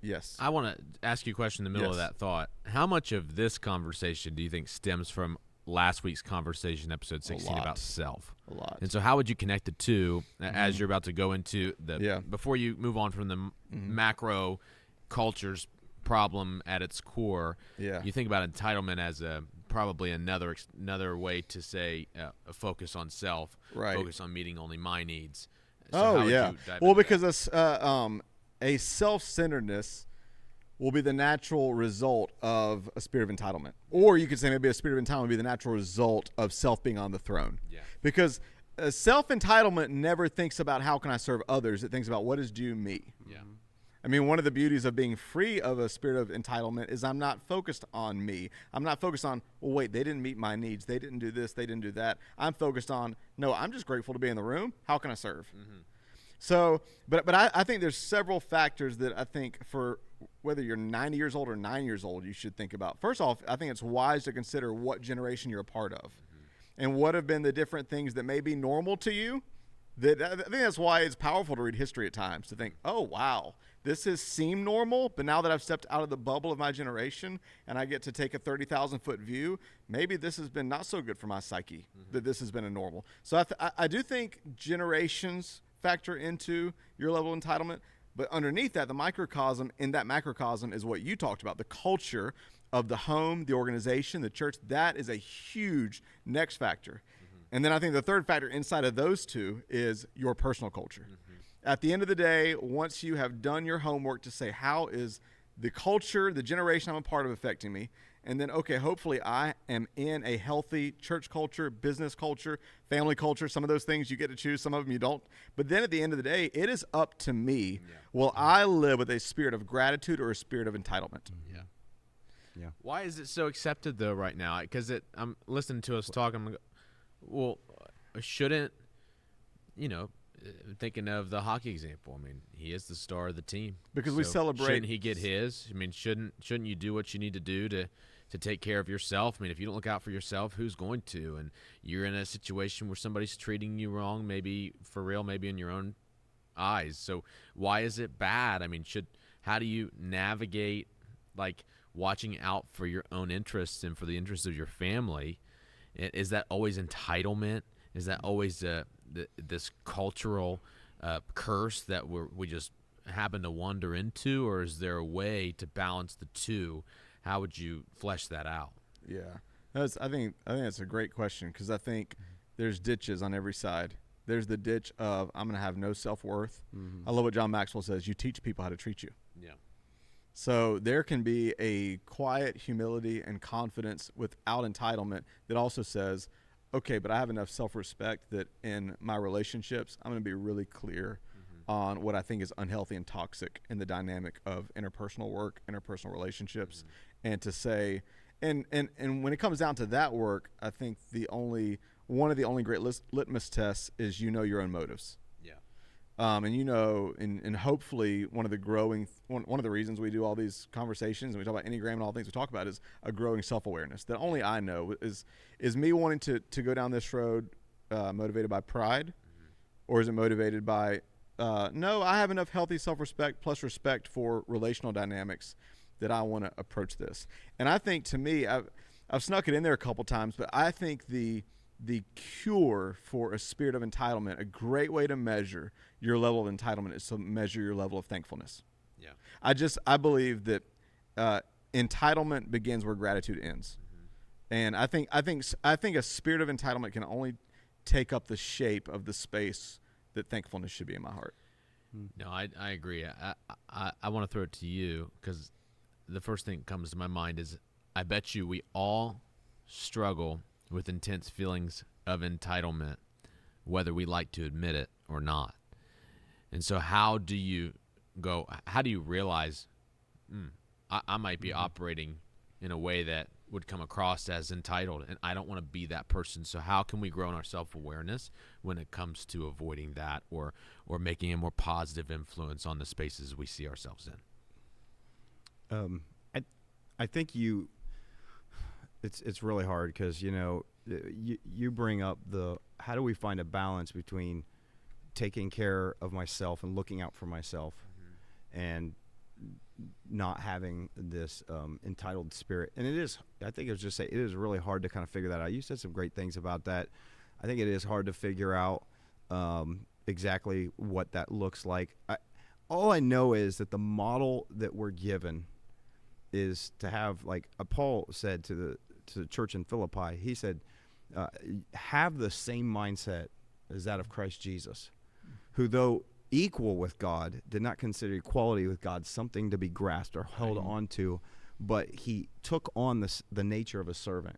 B: yes.
A: I want to ask you a question in the middle of that thought. How much of this conversation do you think stems from last week's conversation, episode 16, about self?
B: A lot.
A: And so how would you connect the two as you're about to go into the before you move on from the macro culture's problem at its core? Yeah. You think about entitlement as probably another way to say focus on self, focus on meeting only my needs. So well, because a self-centeredness will be the natural result of a spirit of entitlement. Or you could say maybe a spirit of entitlement would be the natural result of self being on the throne. Yeah. Because self-entitlement never thinks about how can I serve others. It thinks about what is due me. Yeah. I mean, one of the beauties of being free of a spirit of entitlement is I'm not focused on me. I'm not focused on, well, wait, they didn't meet my needs. They didn't do this. They didn't do that. I'm focused on, no, I'm just grateful to be in the room. How can I serve? So, but I think there's several factors that I think for whether you're 90 years old or 9 years old, you should think about. First off, I think it's wise to consider what generation you're a part of and what have been the different things that may be normal to you. That I think that's why it's powerful to read history at times, to think, oh, wow, this has seemed normal, but now that I've stepped out of the bubble of my generation and I get to take a 30,000-foot view, maybe this has been not so good for my psyche, that this has been a normal. So I do think generations factor into your level of entitlement, but underneath that, the microcosm in that macrocosm is what you talked about, the culture of the home, the organization, the church. That is a huge next factor. And then I think the third factor inside of those two is your personal culture. At the end of the day, once you have done your homework to say, how is the culture, the generation I'm a part of affecting me? And then, okay, hopefully I am in a healthy church culture, business culture, family culture. Some of those things you get to choose, some of them you don't. But then at the end of the day, it is up to me. Yeah. Will I live with a spirit of gratitude or a spirit of entitlement? Yeah. Yeah. Why is it so accepted, though, right now? Because I'm listening to us talk. I'm like, well, shouldn't, thinking of the hockey example, I mean, he is the star of the team.
B: Because we celebrate.
A: Shouldn't he get his? I mean, shouldn't you do what you need to do to take care of yourself? I mean, if you don't look out for yourself, who's going to? And you're in a situation where somebody's treating you wrong, maybe for real, maybe in your own eyes. So why is it bad? I mean, how do you navigate, like, watching out for your own interests and for the interests of your family? Is that always entitlement? Is that always this cultural curse that we just happen to wander into? Or is there a way to balance the two? How would you flesh that out?
B: Yeah, I think that's a great question, because I think there's ditches on every side. There's the ditch of I'm going to have no self-worth. I love what John Maxwell says. You teach people how to treat you. Yeah. So there can be a quiet humility and confidence without entitlement that also says, okay, but I have enough self-respect that in my relationships, I'm going to be really clear on what I think is unhealthy and toxic in the dynamic of interpersonal work, interpersonal relationships, and to say, and when it comes down to that work, I think one of the only great litmus tests is your own motives. Yeah. And and hopefully one of the reasons we do all these conversations and we talk about Enneagram and all the things we talk about is a growing self-awareness that only I know is me wanting to go down this road motivated by pride, or is it motivated by no, I have enough healthy self-respect plus respect for relational dynamics that I want to approach this. And I think, to me, I've snuck it in there a couple times, but I think the cure for a spirit of entitlement, a great way to measure your level of entitlement is to measure your level of thankfulness.
A: Yeah.
B: I believe that entitlement begins where gratitude ends. And I think a spirit of entitlement can only take up the shape of the space that thankfulness should be in my heart.
A: No, I agree. I want to throw it to you, because the first thing that comes to my mind is, I bet you we all struggle with intense feelings of entitlement, whether we like to admit it or not. And so how do you realize I might be operating in a way that would come across as entitled, and I don't want to be that person? So how can we grow in our self-awareness when it comes to avoiding that, or making a more positive influence on the spaces we see ourselves in?
C: I think it's really hard, because you bring up how do we find a balance between taking care of myself and looking out for myself, and not having this entitled spirit. And it is really hard to kind of figure that out. You said some great things about that. I think it is hard to figure out exactly what that looks like. All I know is that the model that we're given is to have, like Paul said to the church in Philippi, he said, have the same mindset as that of Christ Jesus, who, though equal with God, did not consider equality with God something to be grasped or held on to, but he took on the nature of a servant.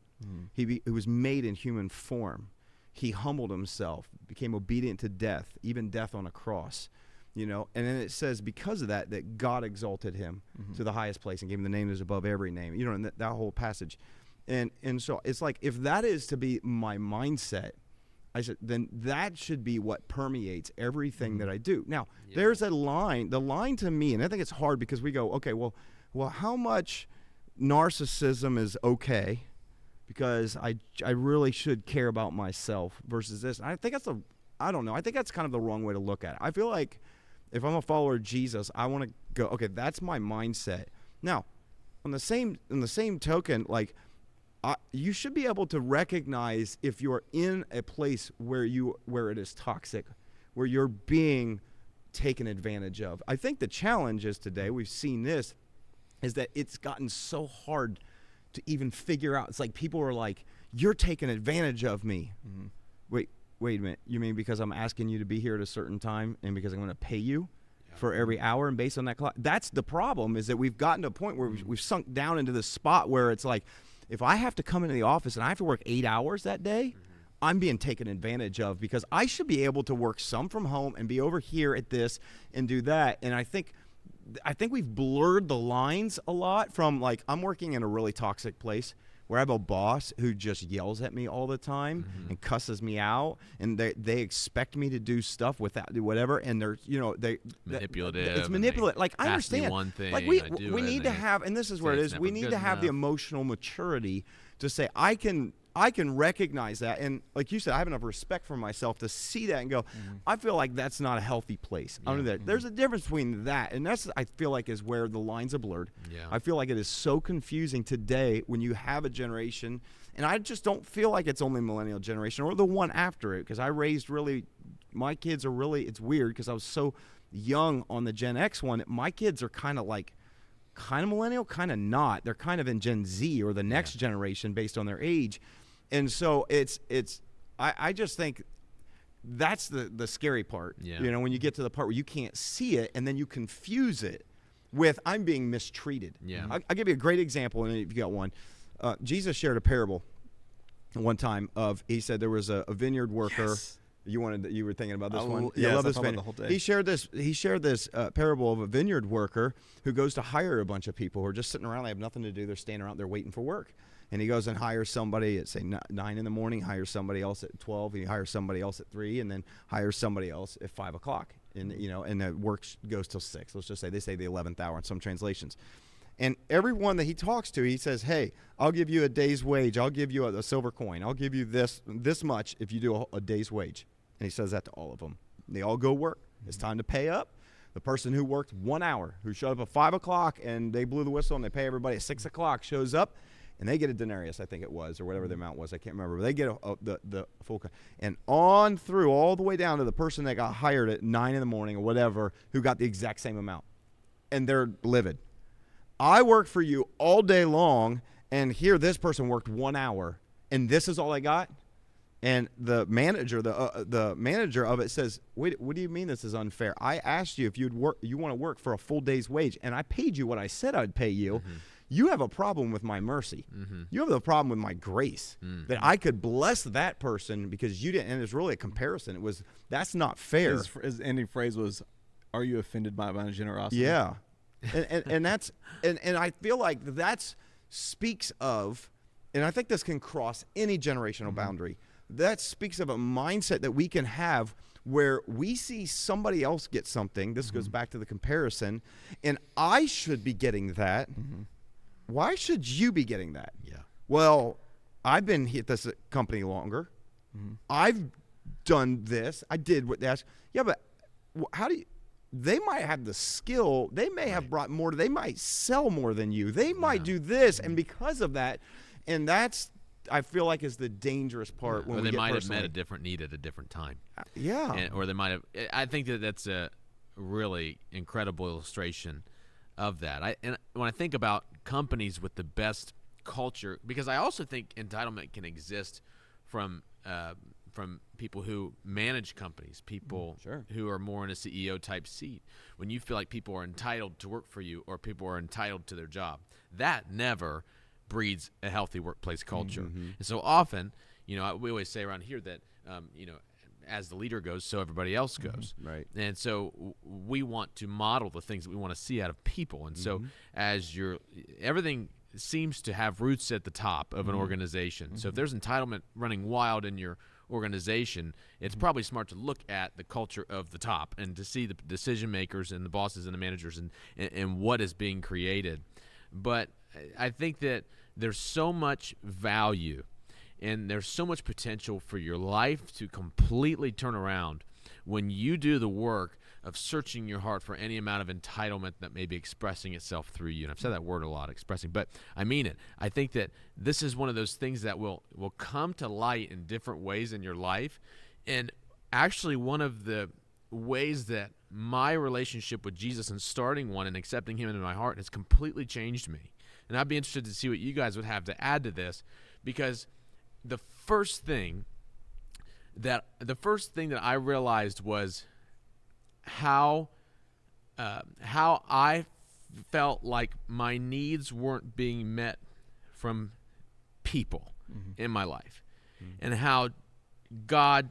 C: He was made in human form. He humbled himself, became obedient to death, even death on a cross. And then it says, because of that God exalted him to the highest place and gave him the name that is above every name. And that whole passage. And so it's like, if that is to be my mindset, I said, then that should be what permeates everything that I do. Now, there's a line. The line to me, and I think it's hard, because we go, okay, well, how much narcissism is okay, because I really should care about myself, versus this. And I think I don't know. I think that's kind of the wrong way to look at it. I feel like if I'm a follower of Jesus, I want to go, okay, that's my mindset. Now, on the same token, like, you should be able to recognize if you're in a place where it is toxic, where you're being taken advantage of. I think the challenge is today, we've seen this, is that it's gotten so hard to even figure out. It's like people are like, you're taking advantage of me. Wait a minute. You mean because I'm asking you to be here at a certain time, and because I'm going to pay you for every hour, and based on that clock? That's the problem, is that we've gotten to a point where we've sunk down into this spot where it's like, if I have to come into the office and I have to work 8 hours that day, I'm being taken advantage of, because I should be able to work some from home and be over here at this and do that. And I think we've blurred the lines a lot from, like, I'm working in a really toxic place where I have a boss who just yells at me all the time and cusses me out, and they expect me to do stuff without whatever, and they're
A: manipulative.
C: It's manipulative. Like, I understand.
A: One thing,
C: like we need to have, and this is where it is. We need to have the emotional maturity to say, I can recognize that, and like you said, I have enough respect for myself to see that and go, I feel like that's not a healthy place. There's a difference between that, and that's, I feel like, is where the lines are blurred. I feel like it is so confusing today when you have a generation, and I just don't feel like it's only millennial generation or the one after it, because I raised my kids are really, it's weird because I was so young on the Gen X one. My kids are kind of millennial, kind of not. They're kind of in Gen Z or the next generation based on their age. And so I just think that's the scary part. When you get to the part where you can't see it, and then you confuse it with, I'm being mistreated. I'll give you a great example, and if you got one. Jesus shared a parable one time he said there was a vineyard worker.
B: Yes.
C: You were thinking about this one.
B: Yeah,
C: I love this
B: about the whole day.
C: He shared this parable of a vineyard worker who goes to hire a bunch of people who are just sitting around. They have nothing to do. They're standing around. They're waiting for work. And he goes and hires somebody at, say, 9 in the morning, hires somebody else at 12, he hires somebody else at 3, and then hires somebody else at 5 o'clock. and and the work goes till 6. Let's just say they say the 11th hour in some translations. And everyone that he talks to, he says, hey, I'll give you a day's wage. I'll give you a silver coin. I'll give you this much if you do a day's wage. And he says that to all of them. They all go work. It's time to pay up. The person who worked 1 hour, who showed up at 5 o'clock and they blew the whistle and they pay everybody at 6 o'clock, shows up and they get a denarius, I think it was, or whatever the amount was. I can't remember. But they get the full. And on through all the way down to the person that got hired at 9 in the morning or whatever who got the exact same amount. And they're livid. I worked for you all day long, and here this person worked 1 hour, and this is all I got? And the manager, the manager of it says, "Wait, what do you mean this is unfair? I asked you if you want to work for a full day's wage, and I paid you what I said I'd pay you. Mm-hmm. You have a problem with my mercy. Mm-hmm. You have a problem with my grace that I could bless that person because you didn't." And it's really a comparison. That's not fair.
B: His ending phrase was, "Are you offended by my generosity?"
C: Yeah. and that's and I feel like that speaks of, and I think this can cross any generational boundary. That speaks of a mindset that we can have where we see somebody else get something. This goes back to the comparison, and I should be getting that. Why should you be getting that?
A: Yeah.
C: Well, I've been at this company longer. I've done this. I did what they asked. Yeah, but how do you? They might have the skill. They may have brought more. They might sell more than you. They might do this, and because of that, and that's, I feel like, is the dangerous part. When
A: or they might have
C: personally.
A: met a different need at a different time.
C: Or
A: they might have. I think that's a really incredible illustration of that. And when I think about companies with the best culture, because I also think entitlement can exist from people who manage companies, people who are more in a CEO type seat. When you feel like people are entitled to work for you or people are entitled to their job, that never breeds a healthy workplace culture. And so often, we always say around here that, as the leader goes, so everybody else goes.
C: Right.
A: And so we want to model the things that we want to see out of people. And so everything seems to have roots at the top of an organization. So if there's entitlement running wild in your organization, it's probably smart to look at the culture of the top and to see the decision makers and the bosses and the managers and what is being created. But I think that there's so much value and there's so much potential for your life to completely turn around when you do the work of searching your heart for any amount of entitlement that may be expressing itself through you. And I've said that word a lot, expressing, but I mean it. I think that this is one of those things that will come to light in different ways in your life. And actually one of the ways that my relationship with Jesus and starting one and accepting him into my heart has completely changed me. And I'd be interested to see what you guys would have to add to this, because the first thing that I realized was how I felt like my needs weren't being met from people in my life, and how God,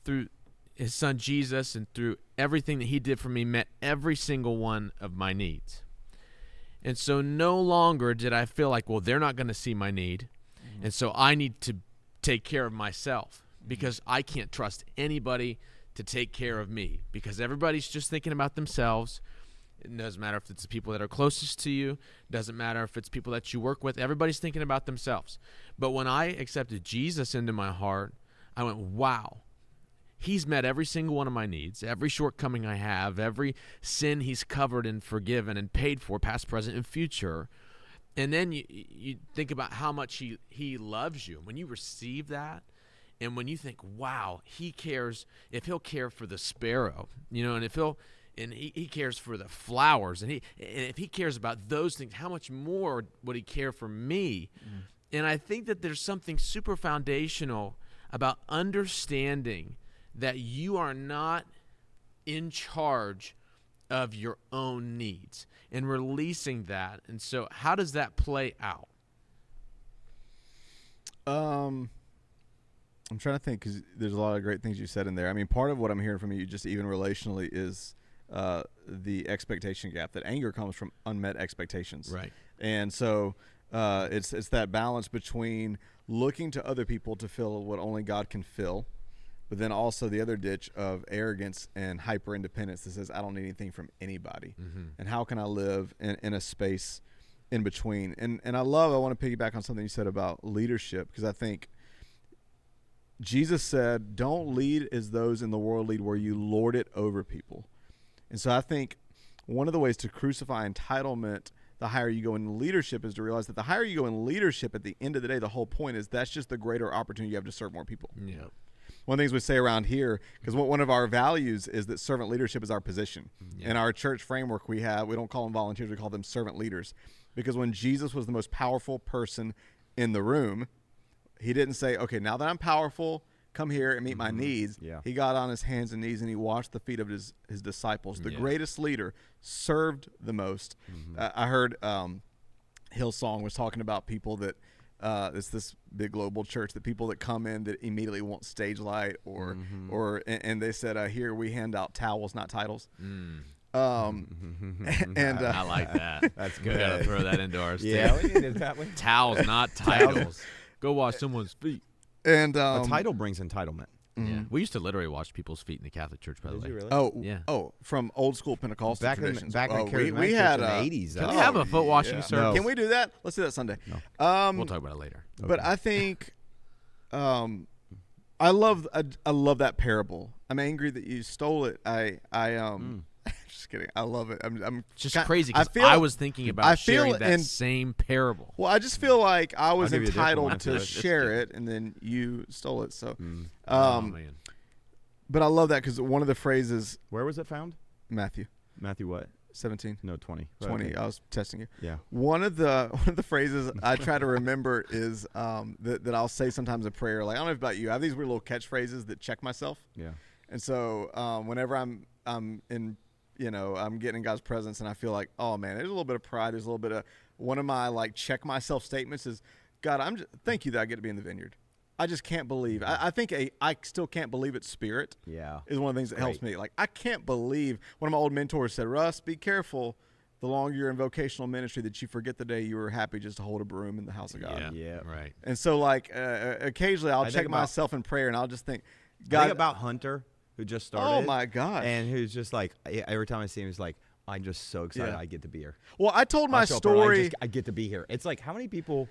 A: through his son Jesus and through everything that he did for me, met every single one of my needs. And so no longer did I feel like, well, they're not going to see my need, and so I need to take care of myself because I can't trust anybody to take care of me, because everybody's just thinking about themselves. It doesn't matter if it's the people that are closest to you. It doesn't matter if it's people that you work with. Everybody's thinking about themselves. But when I accepted Jesus into my heart, I went, wow, he's met every single one of my needs, every shortcoming I have, every sin he's covered and forgiven and paid for, past, present, and future. And then you think about how much he loves you. When you receive that, and when you think, wow, he cares, if he'll care for the sparrow, and if he cares for the flowers, and if he cares about those things, how much more would he care for me? And I think that there's something super foundational about understanding that you are not in charge of your own needs and releasing that. And so how does that play out?
B: I'm trying to think, because there's a lot of great things you said in there. I mean, part of what I'm hearing from you, just even relationally, is the expectation gap. That anger comes from unmet expectations.
A: Right.
B: And so it's that balance between looking to other people to fill what only God can fill, but then also the other ditch of arrogance and hyper independence that says I don't need anything from anybody. And how can I live in a space in between? And I want to piggyback on something you said about leadership, because I think Jesus said, don't lead as those in the world lead, where you lord it over people. And so I think one of the ways to crucify entitlement the higher you go in leadership is to realize that the higher you go in leadership, at the end of the day, the whole point is that's just the greater opportunity you have to serve more people.
A: Yeah.
B: One of the things we say around here, because one of our values is that servant leadership is our position. In our church framework we don't call them volunteers, we call them servant leaders. Because when Jesus was the most powerful person in the room, he didn't say, okay, now that I'm powerful, come here and meet my needs.
C: Yeah.
B: He got on his hands and knees and he washed the feet of his disciples. The greatest leader served the most. I heard Hillsong was talking about people that it's this big global church, that people that come in that immediately want stage light and they said, here we hand out towels, not titles. And
A: I like that. That's good. We gotta throw that into our stage.
C: Yeah, we needed that one.
A: Towels, not titles. Go wash someone's feet.
B: And
C: a title brings entitlement.
A: Yeah, we used to literally wash people's feet in the Catholic Church. By the way,
C: you really?
B: Oh,
A: yeah.
B: Oh, from old school Pentecostal traditions.
C: Back in the
B: we had
C: in the 80s.
A: Can we have a foot washing service?
C: No.
B: Can we do that? Let's do that Sunday.
A: We'll talk about it later.
B: But I think, I love that parable. I'm angry that you stole it. Just kidding. I love it. I'm
A: just crazy because I was thinking about sharing that same parable.
B: Well, I just feel like I was
C: I'll give you a different
B: entitled
C: one.
B: to share it, and then you stole it. So,
A: Oh man.
B: but I love that because one of the phrases,
C: Where was it found?
B: Matthew
C: what?
B: 17.
C: No, 20.
B: 20.
C: Okay.
B: I was testing you.
C: Yeah.
B: One of the phrases I try to remember is that I'll say sometimes in prayer. Like, I don't know about you. I have these weird little catchphrases that check myself.
C: Yeah.
B: And so whenever I'm in, I'm getting in God's presence and I feel like, oh man, there's a little bit of pride. There's a little bit of, one of my like check myself statements is, God, thank you that I get to be in the vineyard. I just can't believe. I think I still can't believe it's spirit.
C: Yeah.
B: Is one of the things that helps me. Like, I can't believe, one of my old mentors said, Russ, be careful the longer you're in vocational ministry that you forget the day you were happy just to hold a broom in the house of God.
C: Yeah.
A: Right.
B: And so like occasionally I'll check myself in prayer and I'll just think, God.
C: Think about Hunter, who just started.
B: Oh my gosh.
C: And who's just like, every time I see him, he's like, I'm just so excited I get to be here.
B: Well, I told my story.
C: I get to be here. It's like, how many people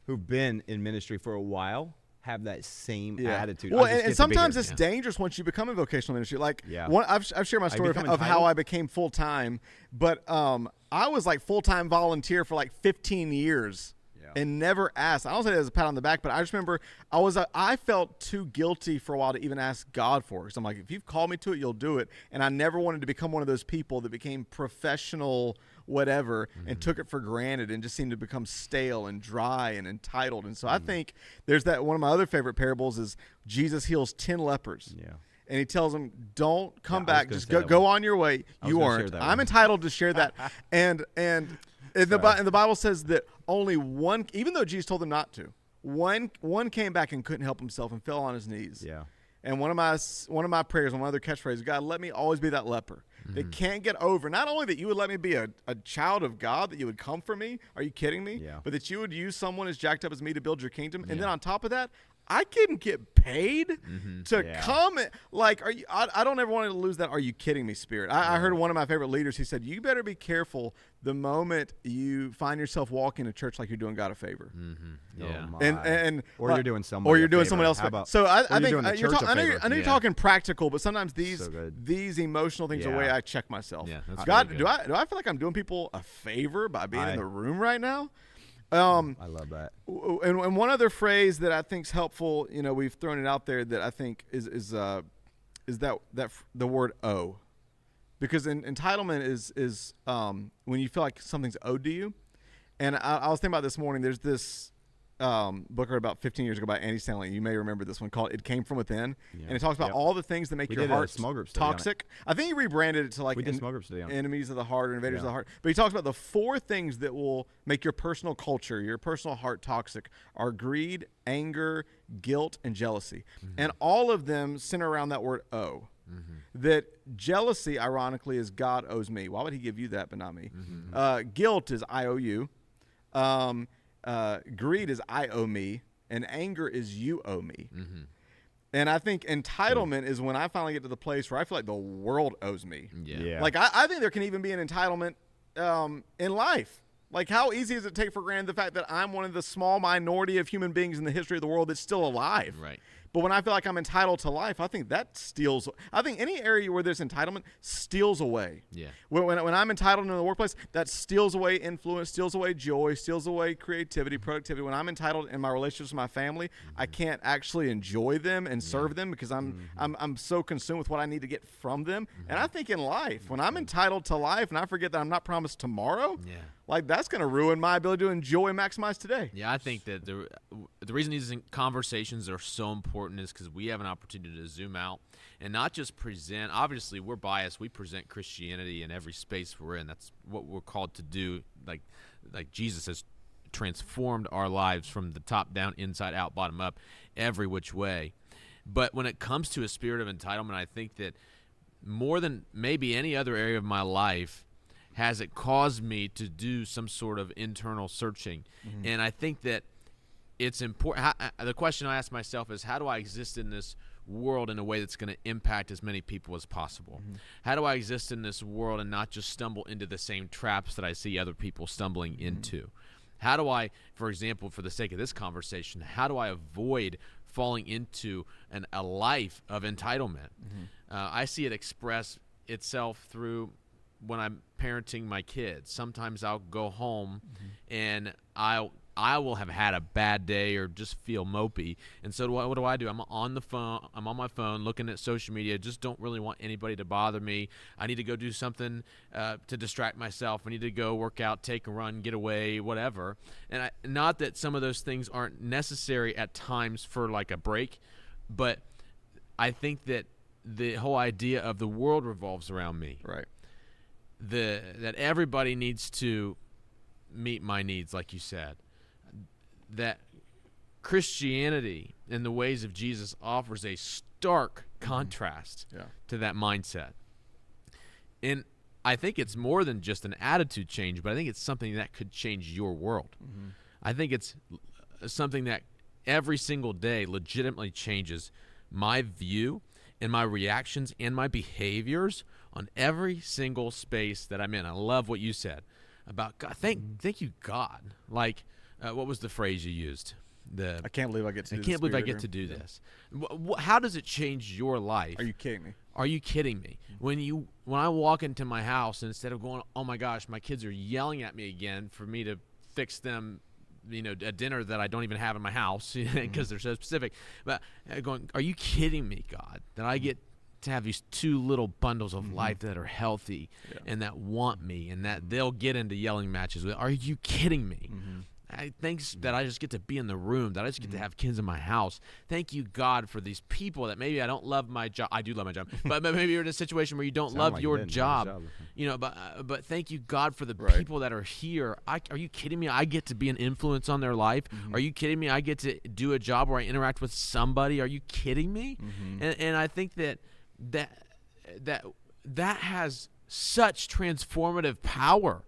C: who've been in ministry for a while have that same attitude?
B: Well, and sometimes it's dangerous once you become in vocational ministry. Like, I've shared my story of how I became full-time, but I was like full-time volunteer for like 15 years. And never asked. I don't say that as a pat on the back, but I just remember I felt too guilty for a while to even ask God for it. So I'm like, if you've called me to it, you'll do it. And I never wanted to become one of those people that became professional whatever and took it for granted and just seemed to become stale and dry and entitled. And so I think there's that. One of my other favorite parables is Jesus heals 10 lepers.
C: Yeah.
B: And he tells them, don't come back. Just go on your way. You aren't. I'm entitled to share that. And the Bible says that only one, even though Jesus told them not to, one came back and couldn't help himself and fell on his knees.
C: Yeah.
B: And one of my prayers, one of my other catchphrases, God, let me always be that leper that can't get over. Not only that you would let me be a child of God, that you would come for me. Are you kidding me?
C: Yeah.
B: But that you would use someone as jacked up as me to build your kingdom. And then on top of that, I couldn't get paid to come. Like, I don't ever want to lose that. Are you kidding me, spirit? I heard one of my favorite leaders. He said, you better be careful the moment you find yourself walking to church like you're doing God a favor.
A: Yeah.
C: Or you're doing someone.
B: Or you're doing someone else. So I think I know you're
C: you're
B: talking practical, but sometimes these emotional things are the way I check myself.
A: Yeah, that's
B: God,
A: really
B: do I feel like I'm doing people a favor by being in the room right now?
C: I love that.
B: And one other phrase that I think is helpful, we've thrown it out there that I think is that the word "owe," because entitlement is when you feel like something's owed to you. And I was thinking about this morning. There's this book I read about 15 years ago by Andy Stanley. You may remember this one, called "It Came from Within," and it talks about all the things that make your heart toxic. I think he rebranded it to like enemies of the heart or invaders of the heart. But he talks about the 4 things that will make your personal culture, your personal heart toxic are greed, anger, guilt, and jealousy. And all of them center around that word "owe." That jealousy, ironically, is God owes me. Why would he give you that but not me? Guilt is I owe you. Greed is I owe me, and anger is you owe me. And I think entitlement is when I finally get to the place where I feel like the world owes me.
A: Yeah.
B: Like, I think there can even be an entitlement in life. Like, how easy is it to take for granted the fact that I'm one of the small minority of human beings in the history of the world that's still alive?
A: Right.
B: But when I feel like I'm entitled to life, I think that steals. I think any area where there's entitlement steals away.
A: Yeah.
B: When I'm entitled in the workplace, that steals away influence, steals away joy, steals away creativity, productivity. When I'm entitled in my relationships with my family, I can't actually enjoy them and serve them because I'm so consumed with what I need to get from them. And I think in life, when I'm entitled to life and I forget that I'm not promised tomorrow, like that's going to ruin my ability to enjoy and maximize today.
A: Yeah, I think that the reason these conversations are so important is because we have an opportunity to zoom out and not just present. Obviously, we're biased. We present Christianity in every space we're in. That's what we're called to do. Like Jesus has transformed our lives from the top down, inside out, bottom up, every which way. But when it comes to a spirit of entitlement, I think that more than maybe any other area of my life, has it caused me to do some sort of internal searching. And I think that it's important. The question I ask myself is, how do I exist in this world in a way that's going to impact as many people as possible? How do I exist in this world and not just stumble into the same traps that I see other people stumbling into? How do I, for example, for the sake of this conversation, how do I avoid falling into a life of entitlement? I see it express itself through when I'm parenting my kids. Sometimes I'll go home and I will have had a bad day or just feel mopey. And so what do? I'm on the phone. I'm on my phone looking at social media. Just don't really want anybody to bother me. I need to go do something to distract myself. I need to go work out, take a run, get away, whatever. And not that some of those things aren't necessary at times for like a break, but I think that the whole idea of the world revolves around me.
B: Right.
A: That everybody needs to meet my needs, like you said. That Christianity and the ways of Jesus offers a stark contrast to that mindset. And I think it's more than just an attitude change, but I think it's something that could change your world. I think it's something that every single day legitimately changes my view and my reactions and my behaviors on every single space that I'm in. I love what you said about God. Thank you, God. Like, what was the phrase you used?
B: I can't believe I get to do this.
A: I can't believe I get to do this. How does it change your life?
B: Are you kidding me?
A: Are you kidding me? When I walk into my house, instead of going, oh my gosh, my kids are yelling at me again for me to fix them, a dinner that I don't even have in my house because they're so specific. But going, are you kidding me, God, that I get to have these two little bundles of life that are healthy and that want me and that they'll get into yelling matches with? Are you kidding me? Thanks that I just get to be in the room, that I just get to have kids in my house. Thank you, God, for these people that maybe I don't love my job. I do love my job, but maybe you're in a situation where you don't love like your job. But thank you, God, for the people that are here. Are you kidding me? I get to be an influence on their life. Are you kidding me? I get to do a job where I interact with somebody. Are you kidding me? And I think that has such transformative power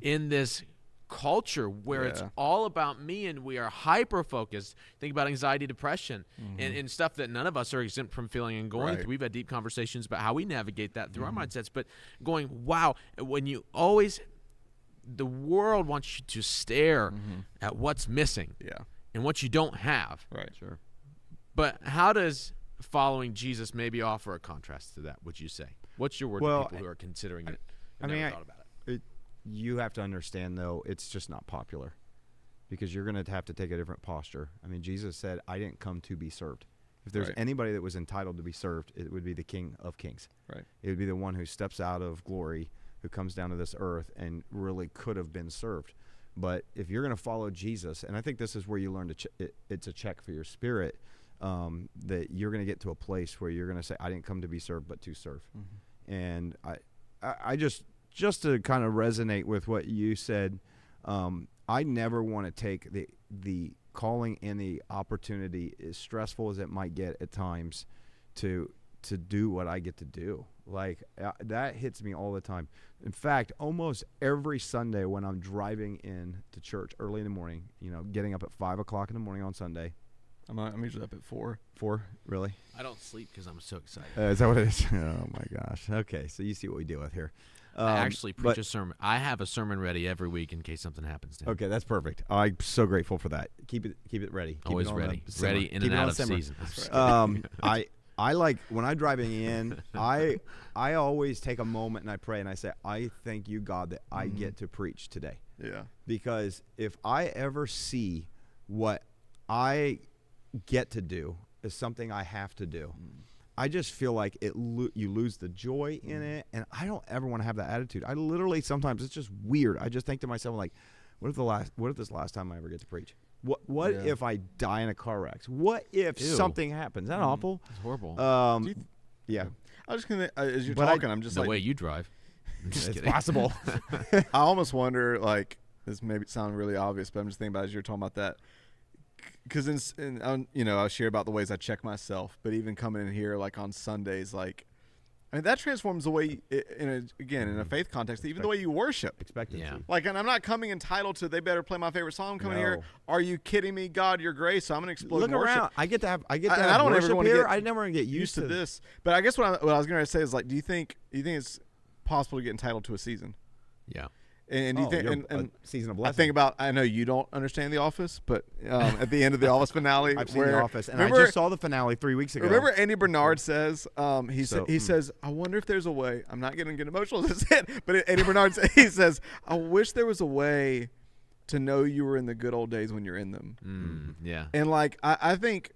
A: in this culture where it's all about me and we are hyper-focused. Think about anxiety, depression, and stuff that none of us are exempt from feeling and going through. We've had deep conversations about how we navigate that through our mindsets, but going, wow, when you always, the world wants you to stare at what's missing and what you don't have.
B: Right, sure.
A: But how does following Jesus maybe offer a contrast to that, would you say? What's your word to people who are considering it and never thought about it?
C: You have to understand, though, it's just not popular because you're going to have to take a different posture. I mean, Jesus said, I didn't come to be served. If there's anybody that was entitled to be served, it would be the King of Kings. Right. It would be the one who steps out of glory, who comes down to this earth and really could have been served. But if you're going to follow Jesus, and I think this is where you learn it's a check for your spirit, that you're going to get to a place where you're going to say, I didn't come to be served, but to serve. And I just to kind of resonate with what you said, I never want to take the calling and the opportunity, as stressful as it might get at times, to do what I get to do. Like, that hits me all the time. In fact, almost every Sunday when I'm driving in to church early in the morning, getting up at 5 o'clock in the morning on Sunday,
B: I'm usually up at 4.
C: 4, really?
A: I don't sleep because I'm so excited.
C: Is that what it is? Oh my gosh. Okay, so you see what we deal with here.
A: I actually preach a sermon. I have a sermon ready every week in case something happens. Dan.
C: Okay, that's perfect. I'm so grateful for that. Keep it ready. Keep
A: Always
C: it
A: ready. Ready in and out of season.
C: I like when I'm driving in, I always take a moment and I pray and I say, I thank you, God, that I get to preach today.
B: Yeah.
C: Because if I ever see what I get to do as something I have to do, I just feel like you lose the joy in it, and I don't ever want to have that attitude. I literally sometimes it's just weird. I just think to myself like, what if this last time I ever get to preach? What if I die in a car wreck? What if something happens? Is that awful?
A: It's horrible.
C: Yeah.
B: I was just gonna as you're talking, I'm just
A: the
B: like
A: way you drive. I'm just
C: It's
A: kidding.
C: possible.
B: I almost wonder, like, this may sound really obvious, but I'm just thinking about as you're talking about that. Because I share about the ways I check myself, but even coming in here, like on Sundays, like, I mean, that transforms the way, in a faith context, even the way you worship.
C: Expectancy.
A: Yeah.
B: Like, and I'm not coming entitled to, they better play my favorite song. I'm coming here.
C: No.
B: Are you kidding me? God, your grace. So I'm going to explode
C: Look
B: in worship.
C: around. I get to have
B: I don't
C: worship
B: ever want to
C: here.
B: get
C: I never want to get
B: used to this. But I guess what I was going to say is, like, do you think it's possible to get entitled to a season?
A: Yeah.
B: And do you think and
C: season of
B: I
C: blessing?
B: think about, I know you don't understand The Office, but at the end of The Office finale,
C: I've seen The Office, and I
B: remember,
C: just saw the finale 3 weeks ago.
B: Remember Andy Bernard says, he says, I wonder if there's a way. I'm not getting emotional as it, but Andy Bernard he says, I wish there was a way to know you were in the good old days when you're in them.
A: Yeah.
B: And like I think,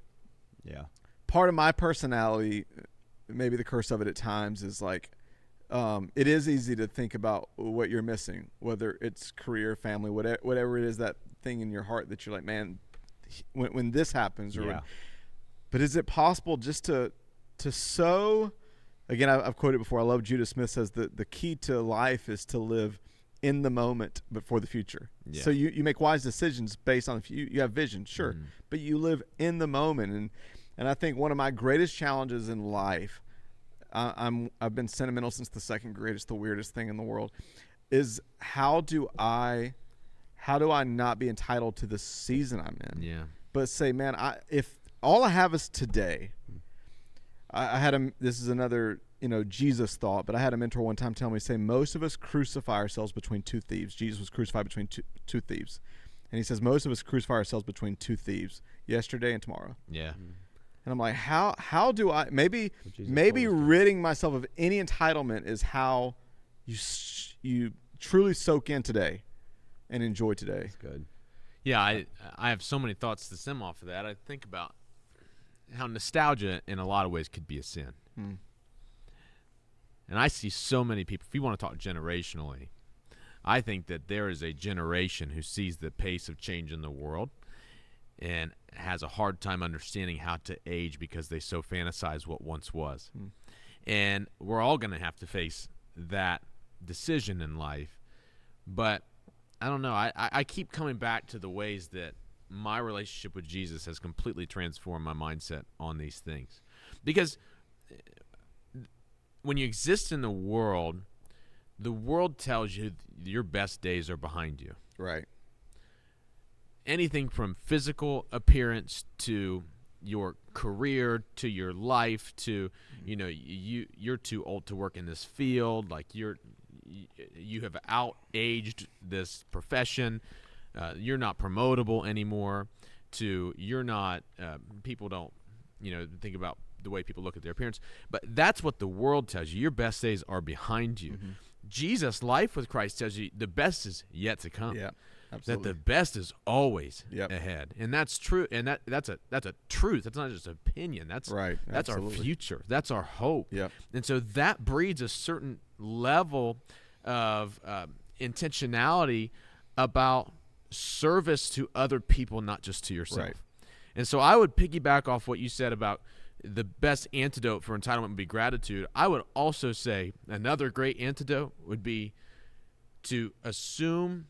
B: part of my personality, maybe the curse of it at times, is like, it is easy to think about what you're missing, whether it's career, family, whatever it is, that thing in your heart that you're like, man, when this happens, but is it possible just to sow? Again, I've quoted before. I love Judah Smith says that the key to life is to live in the moment, but for the future. Yeah. So you make wise decisions based on you have vision, sure, but you live in the moment, and I think one of my greatest challenges in life. I've been sentimental since the second grade. It's the weirdest thing in the world. Is how do I not be entitled to the season I'm in?
A: Yeah.
B: But say, man, if all I have is today. I had this is another Jesus thought, but I had a mentor one time tell me, say, most of us crucify ourselves between two thieves. Jesus was crucified between two thieves, and he says most of us crucify ourselves between two thieves, yesterday and tomorrow.
A: Yeah.
B: And I'm like, how do I maybe ridding myself of any entitlement is how you truly soak in today and enjoy today.
C: That's good.
A: Yeah, I have so many thoughts to stem off of that. I think about how nostalgia in a lot of ways could be a sin. And I see so many people, if you want to talk generationally, I think that there is a generation who sees the pace of change in the world and has a hard time understanding how to age because they so fantasize what once was. And we're all going to have to face that decision in life. But I don't know. I keep coming back to the ways that my relationship with Jesus has completely transformed my mindset on these things. Because when you exist in the world tells you your best days are behind you.
B: Right.
A: Anything from physical appearance to your career to your life to you're too old to work in this field, like you have out-aged this profession, you're not promotable anymore, to you're not people don't think about the way people look at their appearance, but that's what the world tells you. Your best days are behind you. Jesus' life with Christ tells you the best is yet to come.
B: Yeah. Absolutely.
A: That the best is always ahead, and that's true. And that's a truth. That's not just an opinion. That's
B: right.
A: That's
B: Absolutely.
A: our future. That's our hope.
B: Yeah.
A: And so that breeds a certain level of intentionality about service to other people, not just to yourself.
B: Right.
A: And so I would piggyback off what you said about the best antidote for entitlement would be gratitude. I would also say another great antidote would be to assume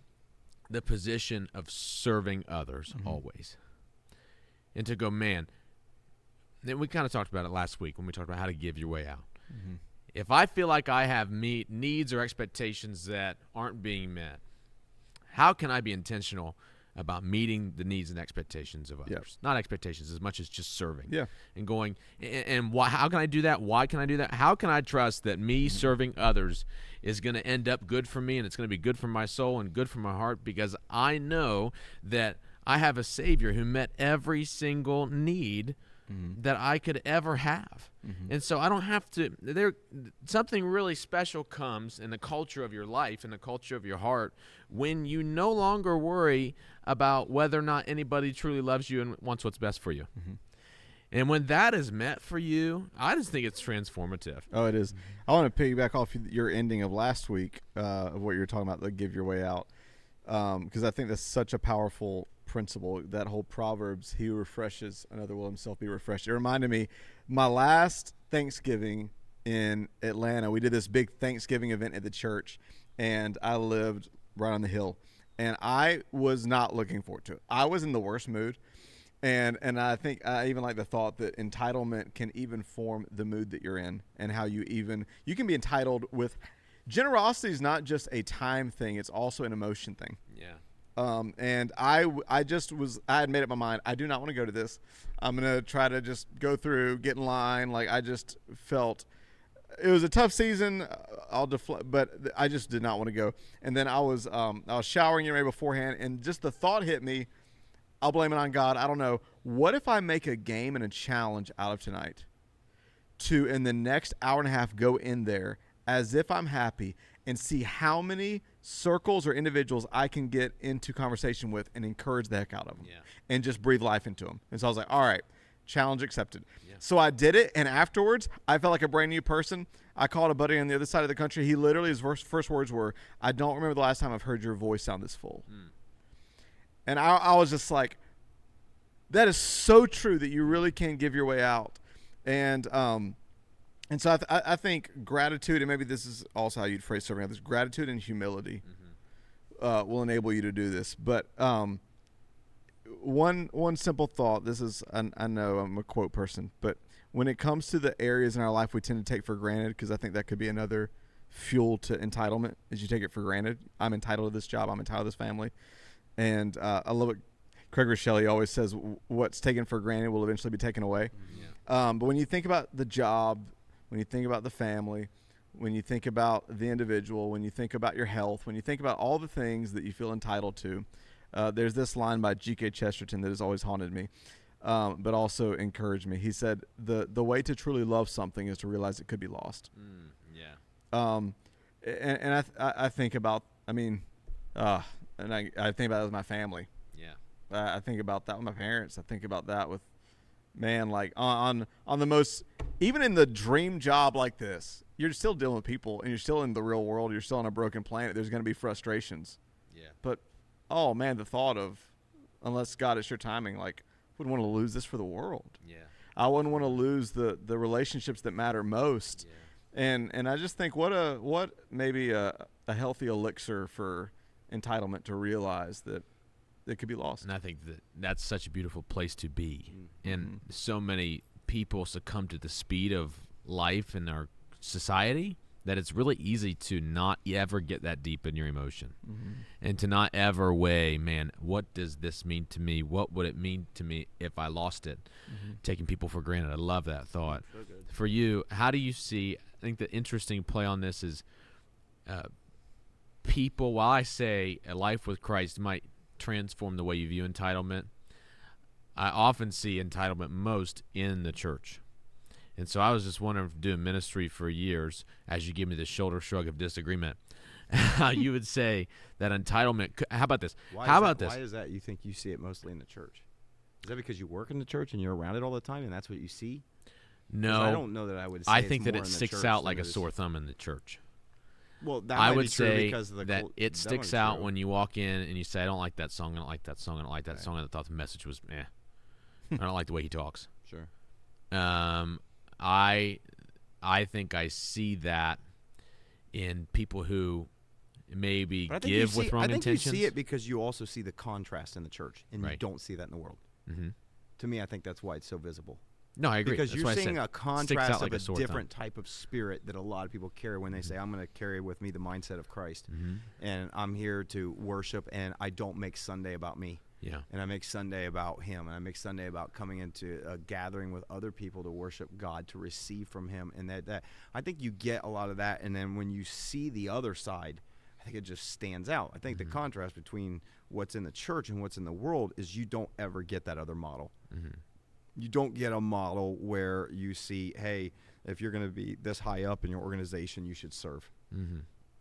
A: the position of serving others always. And to go, man, then we kind of talked about it last week when we talked about how to give your way out. If I feel like I have needs or expectations that aren't being met, how can I be intentional about meeting the needs and expectations of others.
B: Yep.
A: Not expectations as much as just serving.
B: Yeah.
A: And going, and how can I do that? Why can I do that? How can I trust that me serving others is going to end up good for me, and it's going to be good for my soul and good for my heart, because I know that I have a Savior who met every single need that I could ever have. And so I don't have to, something really special comes in the culture of your life, in the culture of your heart, when you no longer worry about whether or not anybody truly loves you and wants what's best for you. And when that is met for you, I just think it's transformative.
B: Oh, it is. I want to piggyback off your ending of last week of what you were talking about, the give your way out, because I think that's such a powerful principle, that whole Proverbs, he who refreshes another will himself be refreshed. It reminded me, my last Thanksgiving in Atlanta, we did this big Thanksgiving event at the church, and I lived right on the hill, and I was not looking forward to it. I was in the worst mood, and I think I even like the thought that entitlement can even form the mood that you're in, and how you can be entitled with generosity. Is not just a time thing, it's also an emotion thing.
A: Yeah.
B: And I had made up my mind, I do not want to go to this. I'm going to try to just go through, get in line. Like, I just felt it was a tough season. But I just did not want to go. And then I was showering right beforehand, and just the thought hit me, I'll blame it on God. I don't know. What if I make a game and a challenge out of tonight to, in the next hour and a half, go in there as if I'm happy and see how many circles or individuals I can get into conversation with and encourage the heck out of them, and just breathe life into them. And so I was like, all right, challenge accepted. Yeah. So I did it, and afterwards I felt like a brand new person. I called a buddy on the other side of the country. He literally, his first words were, I don't remember the last time I've heard your voice sound this full. And I was just like, that is so true, that you really can give your way out. And so I think gratitude, and maybe this is also how you'd phrase serving others, gratitude and humility will enable you to do this. But one simple thought, this is, I know I'm a quote person, but when it comes to the areas in our life we tend to take for granted, because I think that could be another fuel to entitlement, is you take it for granted. I'm entitled to this job. I'm entitled to this family. And I love it. Craig Rochelle always says, what's taken for granted will eventually be taken away. But when you think about the job, when you think about the family, when you think about the individual, when you think about your health, when you think about all the things that you feel entitled to, there's this line by G.K. Chesterton that has always haunted me, but also encouraged me. He said, the way to truly love something is to realize it could be lost. And I think about, I think about it with my family. I think about that with my parents. I think about that with, man, like on the most, even in the dream job like this, you're still dealing with people, and you're still in the real world. You're still on a broken planet. There's going to be frustrations. But, oh man, the thought of, unless God is your timing, like, I wouldn't want to lose this for the world. I wouldn't want to lose the relationships that matter most. And I just think what maybe a healthy elixir for entitlement, to realize that it could be lost.
A: And I think that's such a beautiful place to be. And so many people succumb to the speed of life in our society that it's really easy to not ever get that deep in your emotion, and to not ever weigh, man, what does this mean to me? What would it mean to me if I lost it? Taking people for granted. I love that thought. So for you, how do you see, I think the interesting play on this is people, while I say a life with Christ might transform the way you view entitlement, I often see entitlement most in the church. And so I was just wondering, doing ministry for years, as you give me the shoulder shrug of disagreement, how you would say that entitlement, how about this? Why
C: is that you think you see it mostly in the church? Is that because you work in the church and you're around it all the time and that's what you see?
A: No.
C: I don't know that I would say
A: I think that it sticks out like a sore thumb in the church.
C: Well, that
A: I
C: might
A: would
C: be true
A: say
C: because of the
A: that it sticks out when you walk in and you say, I don't like that song, I don't like that song, I don't like that song, and I thought the message was meh. I don't like the way he talks.
C: Sure.
A: I think I see that in people who maybe give with wrong intentions.
C: I think you see it because you also see the contrast in the church, and you don't see that in the world. To me, I think that's why it's so visible.
A: No, I agree.
C: Because
A: That's
C: you're
A: why
C: seeing a contrast of
A: like
C: a
A: different
C: different type of spirit that a lot of people carry when they say, I'm going to carry with me the mindset of Christ. And I'm here to worship, and I don't make Sunday about me.
A: Yeah.
C: And I make Sunday about him, and I make Sunday about coming into a gathering with other people to worship God, to receive from him. And that I think you get a lot of that. And then when you see the other side, I think it just stands out. I think the contrast between what's in the church and what's in the world is you don't ever get that other model. You don't get a model where you see, hey, if you're going to be this high up in your organization, you should serve.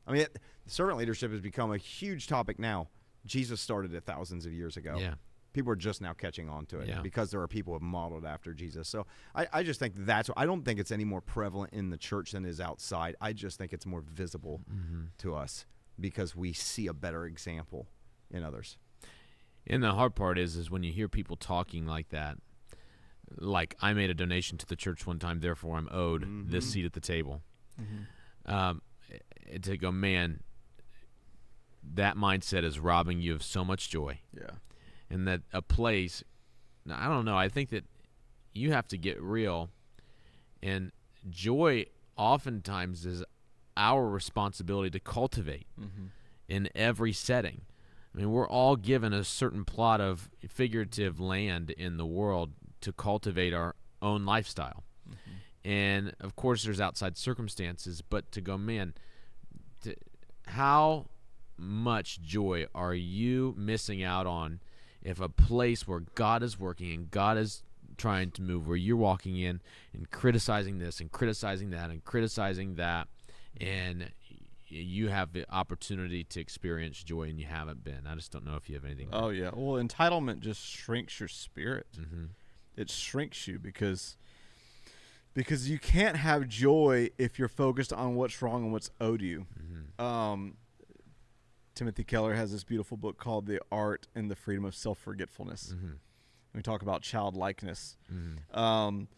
C: I mean, servant leadership has become a huge topic now. Jesus started it thousands of years ago.
A: Yeah.
C: People are just now catching on to it because there are people who have modeled after Jesus. So I just think I don't think it's any more prevalent in the church than it is outside. I just think it's more visible to us because we see a better example in others.
A: And the hard part is when you hear people talking like that, like I made a donation to the church one time, therefore I'm owed this seat at the table. To go, man, that mindset is robbing you of so much joy.
B: Yeah.
A: And that a place, I don't know, I think that you have to get real. And joy oftentimes is our responsibility to cultivate in every setting. I mean, we're all given a certain plot of figurative land in the world to cultivate our own lifestyle. And, of course, there's outside circumstances, but to go, man, how much joy are you missing out on if a place where God is working and God is trying to move, where you're walking in and criticizing this and criticizing that and criticizing that, and you have the opportunity to experience joy and you haven't been? I just don't know if you have anything.
B: Oh, yeah. Well, entitlement just shrinks your spirit. It shrinks you because you can't have joy if you're focused on what's wrong and what's owed you. Timothy Keller has this beautiful book called The Art and the Freedom of Self-Forgetfulness. We talk about childlikeness. And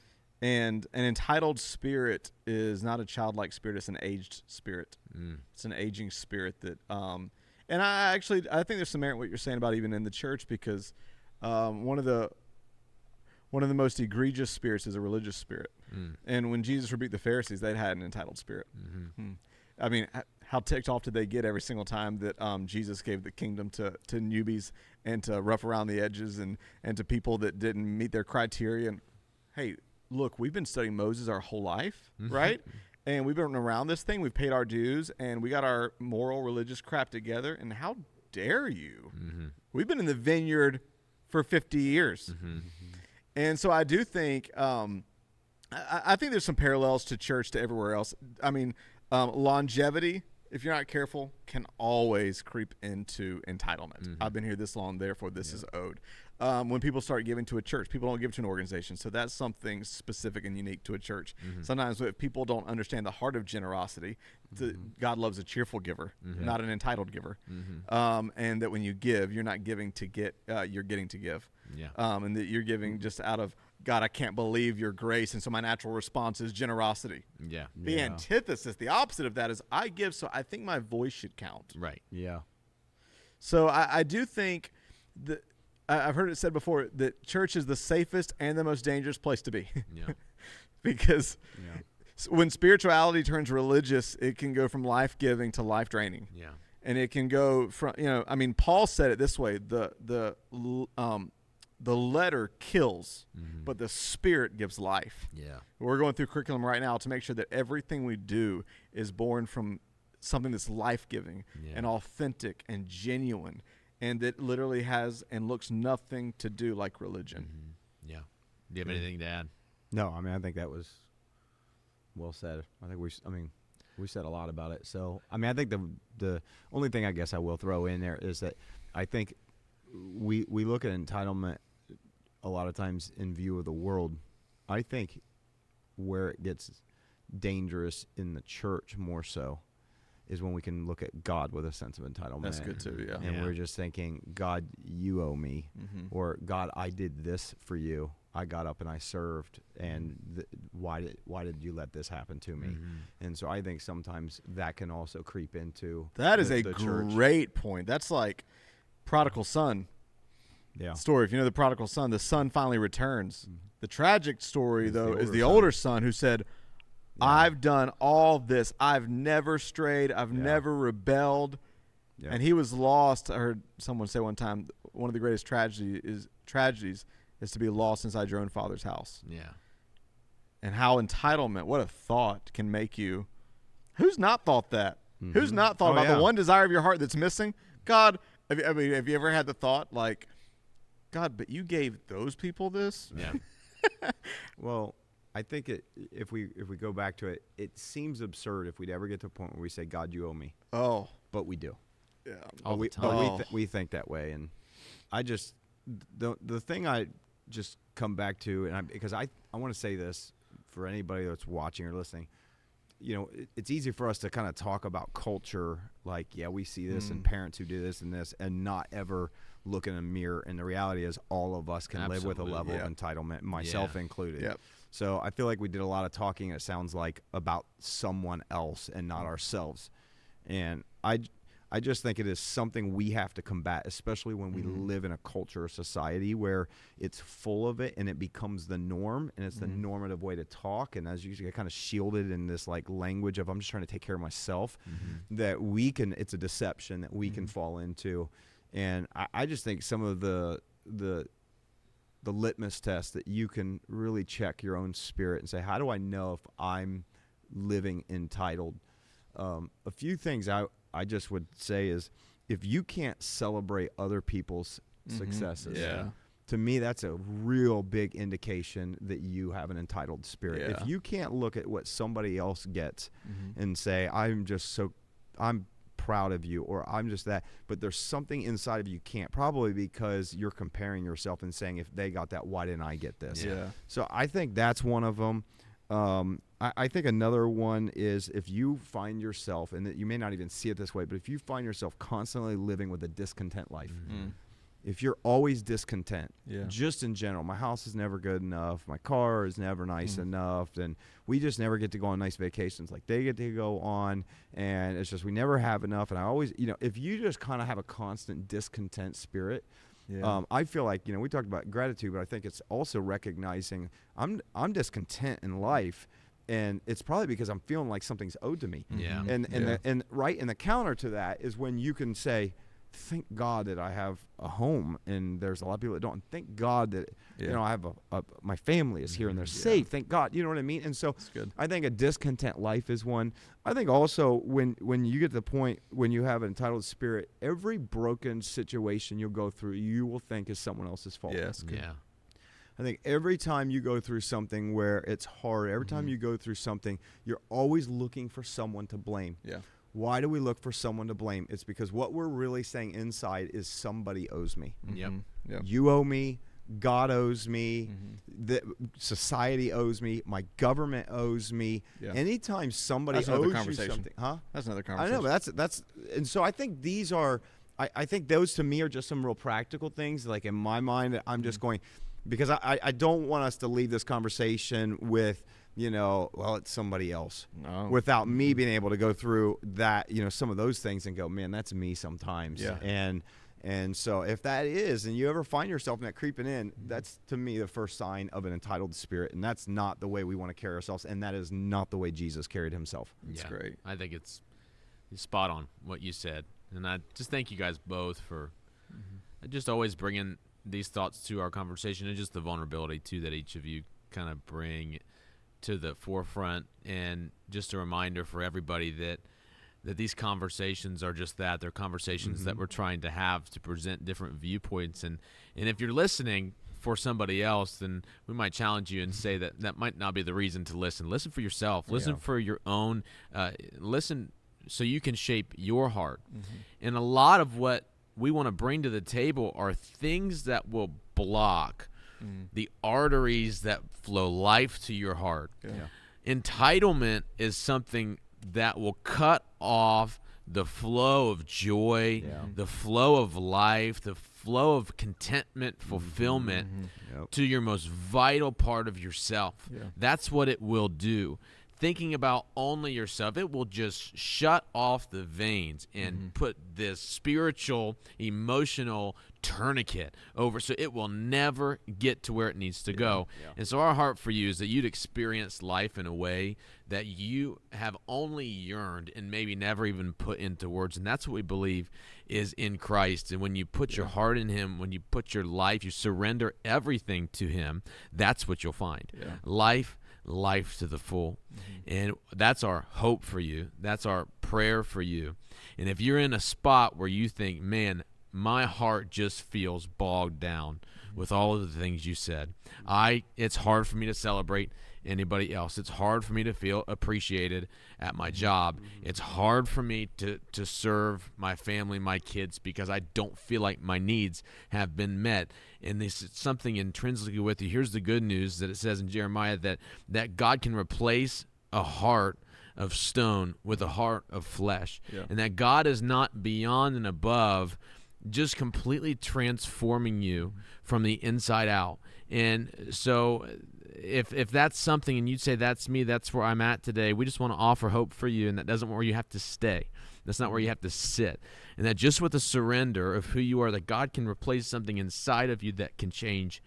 B: an entitled spirit is not a childlike spirit, it's an aged spirit. It's an aging spirit that and I think there's some merit in what you're saying about even in the church, because one of the most egregious spirits is a religious spirit. And when Jesus rebuked the Pharisees, they had an entitled spirit. I mean, how ticked off did they get every single time that Jesus gave the kingdom to newbies and to rough around the edges and to people that didn't meet their criteria? And hey, look, we've been studying Moses our whole life, right? And we've been around this thing. We've paid our dues, and we got our moral, religious crap together. And how dare you? We've been in the vineyard for 50 years. And so I do think I think there's some parallels to church to everywhere else. I mean, longevity, if you're not careful, can always creep into entitlement. I've been here this long, therefore this is owed. When people start giving to a church, people don't give to an organization. So that's something specific and unique to a church. Sometimes if people don't understand the heart of generosity, God loves a cheerful giver, not an entitled giver. And that when you give, you're not giving to get, you're getting to give. And that you're giving just out of, God, I can't believe your grace, and so my natural response is generosity. The antithesis, the opposite of that, is I give, so I think my voice should count. So I do think that I've heard it said before that church is the safest and the most dangerous place to be. Because when spirituality turns religious, it can go from life-giving to life-draining. And it can go from, I mean, Paul said it this way, the letter kills, but the spirit gives life. We're going through curriculum right now to make sure that everything we do is born from something that's life-giving and authentic and genuine, and that literally has and looks nothing to do like religion.
A: Do you have anything to add?
C: No, I mean, I think that was well said. I think we said a lot about it. So, I mean, I think the only thing I guess I will throw in there is that I think we look at entitlement a lot of times in view of the world. I think where it gets dangerous in the church more so is when we can look at God with a sense of entitlement.
B: That's good too,
C: And we're just thinking, God, you owe me, or God, I did this for you. I got up and I served, and why did you let this happen to me? And so I think sometimes that can also creep into
B: that is a
C: the church.
B: Great point. That's like prodigal son. story. If you know the prodigal son, the son finally returns. The tragic story, though, is the older son who said, I've done all this. I've never strayed. I've never rebelled. Yeah. And he was lost. I heard someone say one time, one of the greatest tragedies is to be lost inside your own father's house.
A: Yeah.
B: And how entitlement, what a thought, can make you. Who's not thought that? Mm-hmm. Who's not thought about the one desire of your heart that's missing? God, have you ever had the thought, like, God, but you gave those people this?
A: Yeah.
C: Well, I think if we go back to it, it seems absurd if we'd ever get to a point where we say, God, you owe me.
B: Oh.
C: But we do.
B: Yeah.
A: All the time.
C: But we think that way. And I just, the thing I just come back to, and because I want to say this for anybody that's watching or listening, you know, it's easy for us to kind of talk about culture, like, yeah, we see this and parents who do this and this, and not ever look in a mirror. And the reality is all of us can live with a level of entitlement, myself included.
B: Yep.
C: So I feel like we did a lot of talking, it sounds like, about someone else and not ourselves. And I just think it is something we have to combat, especially when we live in a culture or society where it's full of it and it becomes the norm, and it's the normative way to talk. And as you get kind of shielded in this like language of I'm just trying to take care of myself, that it's a deception that we can fall into. And I just think some of the litmus test that you can really check your own spirit and say, how do I know if I'm living entitled? A few things I just would say is, if you can't celebrate other people's successes, to me that's a real big indication that you have an entitled spirit.
B: Yeah.
C: If you can't look at what somebody else gets and say, I'm proud of you, or I'm just that, but there's something inside of you can't, probably because you're comparing yourself and saying, if they got that, why didn't I get this?
B: Yeah.
C: So I think that's one of them. I think another one is, if you find yourself, and that you may not even see it this way, but if you find yourself constantly living with a discontent life, if you're always discontent, just in general, my house is never good enough, my car is never nice enough, and we just never get to go on nice vacations like they get to go on, and it's just we never have enough. And I always, if you just kind of have a constant discontent spirit, I feel like, we talked about gratitude, but I think it's also recognizing I'm discontent in life, and it's probably because I'm feeling like something's owed to me.
A: Yeah.
C: And the counter to that is when you can say, thank God that I have a home, and there's a lot of people that don't. And thank God that I have my family is here and they're safe. Thank God, you know what I mean. And so I think a discontent life is one. I think also when you get to the point when you have an entitled spirit, every broken situation you'll go through, you will think is someone else's fault.
B: Yes.
A: Yeah.
C: I think every time you go through something where it's hard, every time you go through something, you're always looking for someone to blame.
B: Yeah.
C: Why do we look for someone to blame? It's because what we're really saying inside is somebody owes me.
A: Yep.
C: You owe me. God owes me. The society owes me. My government owes me. Yeah. Anytime somebody owes you something,
B: That's another conversation.
C: I know, but that's, and so I think these are, I think those to me are just some real practical things. Like in my mind, I'm just going, because I don't want us to leave this conversation with, it's somebody else, without me being able to go through that, some of those things and go, man, that's me sometimes.
B: Yeah.
C: And so if that is, and you ever find yourself in that creeping in, that's to me the first sign of an entitled spirit. And that's not the way we want to carry ourselves. And that is not the way Jesus carried himself.
B: That's great.
A: I think it's spot on what you said. And I just thank you guys both for just always bringing these thoughts to our conversation, and just the vulnerability too that each of you kind of bring to the forefront. And just a reminder for everybody that these conversations are just that. They're conversations that we're trying to have to present different viewpoints. And if you're listening for somebody else, then we might challenge you and say that might not be the reason to listen. Listen for yourself. Listen for your own. Listen so you can shape your heart. And a lot of what we want to bring to the table are things that will block the arteries that flow life to your heart. Entitlement is something that will cut off the flow of joy, the flow of life, the flow of contentment, fulfillment to your most vital part of yourself. That's what it will do. thinking about only yourself, it will just shut off the veins and put this spiritual, emotional tourniquet over, so it will never get to where it needs to go. And so our heart for you is that you'd experience life in a way that you have only yearned and maybe never even put into words. And that's what we believe is in Christ. And when you put your heart in him, when you put your life, you surrender everything to him, that's what you'll find. Life to the full. And that's our hope for you. That's our prayer for you. And if you're in a spot where you think, man, my heart just feels bogged down with all of the things you said. It's hard for me to celebrate anybody else. It's hard for me to feel appreciated at my job. It's hard for me to serve my family, my kids, because I don't feel like my needs have been met. And this is something intrinsically with you. Here's the good news that it says in Jeremiah that God can replace a heart of stone with a heart of flesh. And that God is not beyond and above just completely transforming you from the inside out. And so if that's something and you'd say, that's me, that's where I'm at today, we just want to offer hope for you, and that doesn't where you have to stay. That's not where you have to sit. And that just with a surrender of who you are, that God can replace something inside of you that can change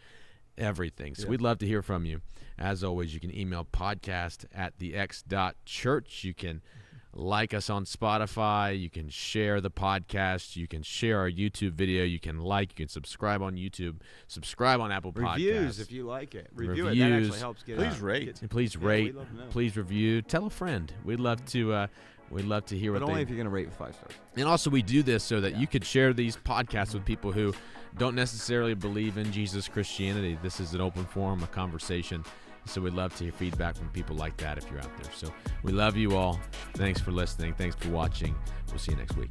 A: everything. So we'd love to hear from you. As always, you can email podcast@thex.church. You can like us on Spotify. You can share the podcast. You can share our YouTube video. You can you can subscribe on YouTube. Subscribe on Apple Podcasts.
C: Reviews if you like it. Review it. That actually helps get
B: Please rate.
A: Please rate. Please review. Tell a friend. We'd love to hear what
C: But only if you're going to rate with 5 stars.
A: And also we do this so that you could share these podcasts with people who don't necessarily believe in Jesus Christianity. This is an open forum, a conversation. So we'd love to hear feedback from people like that if you're out there. So we love you all. Thanks for listening. Thanks for watching. We'll see you next week.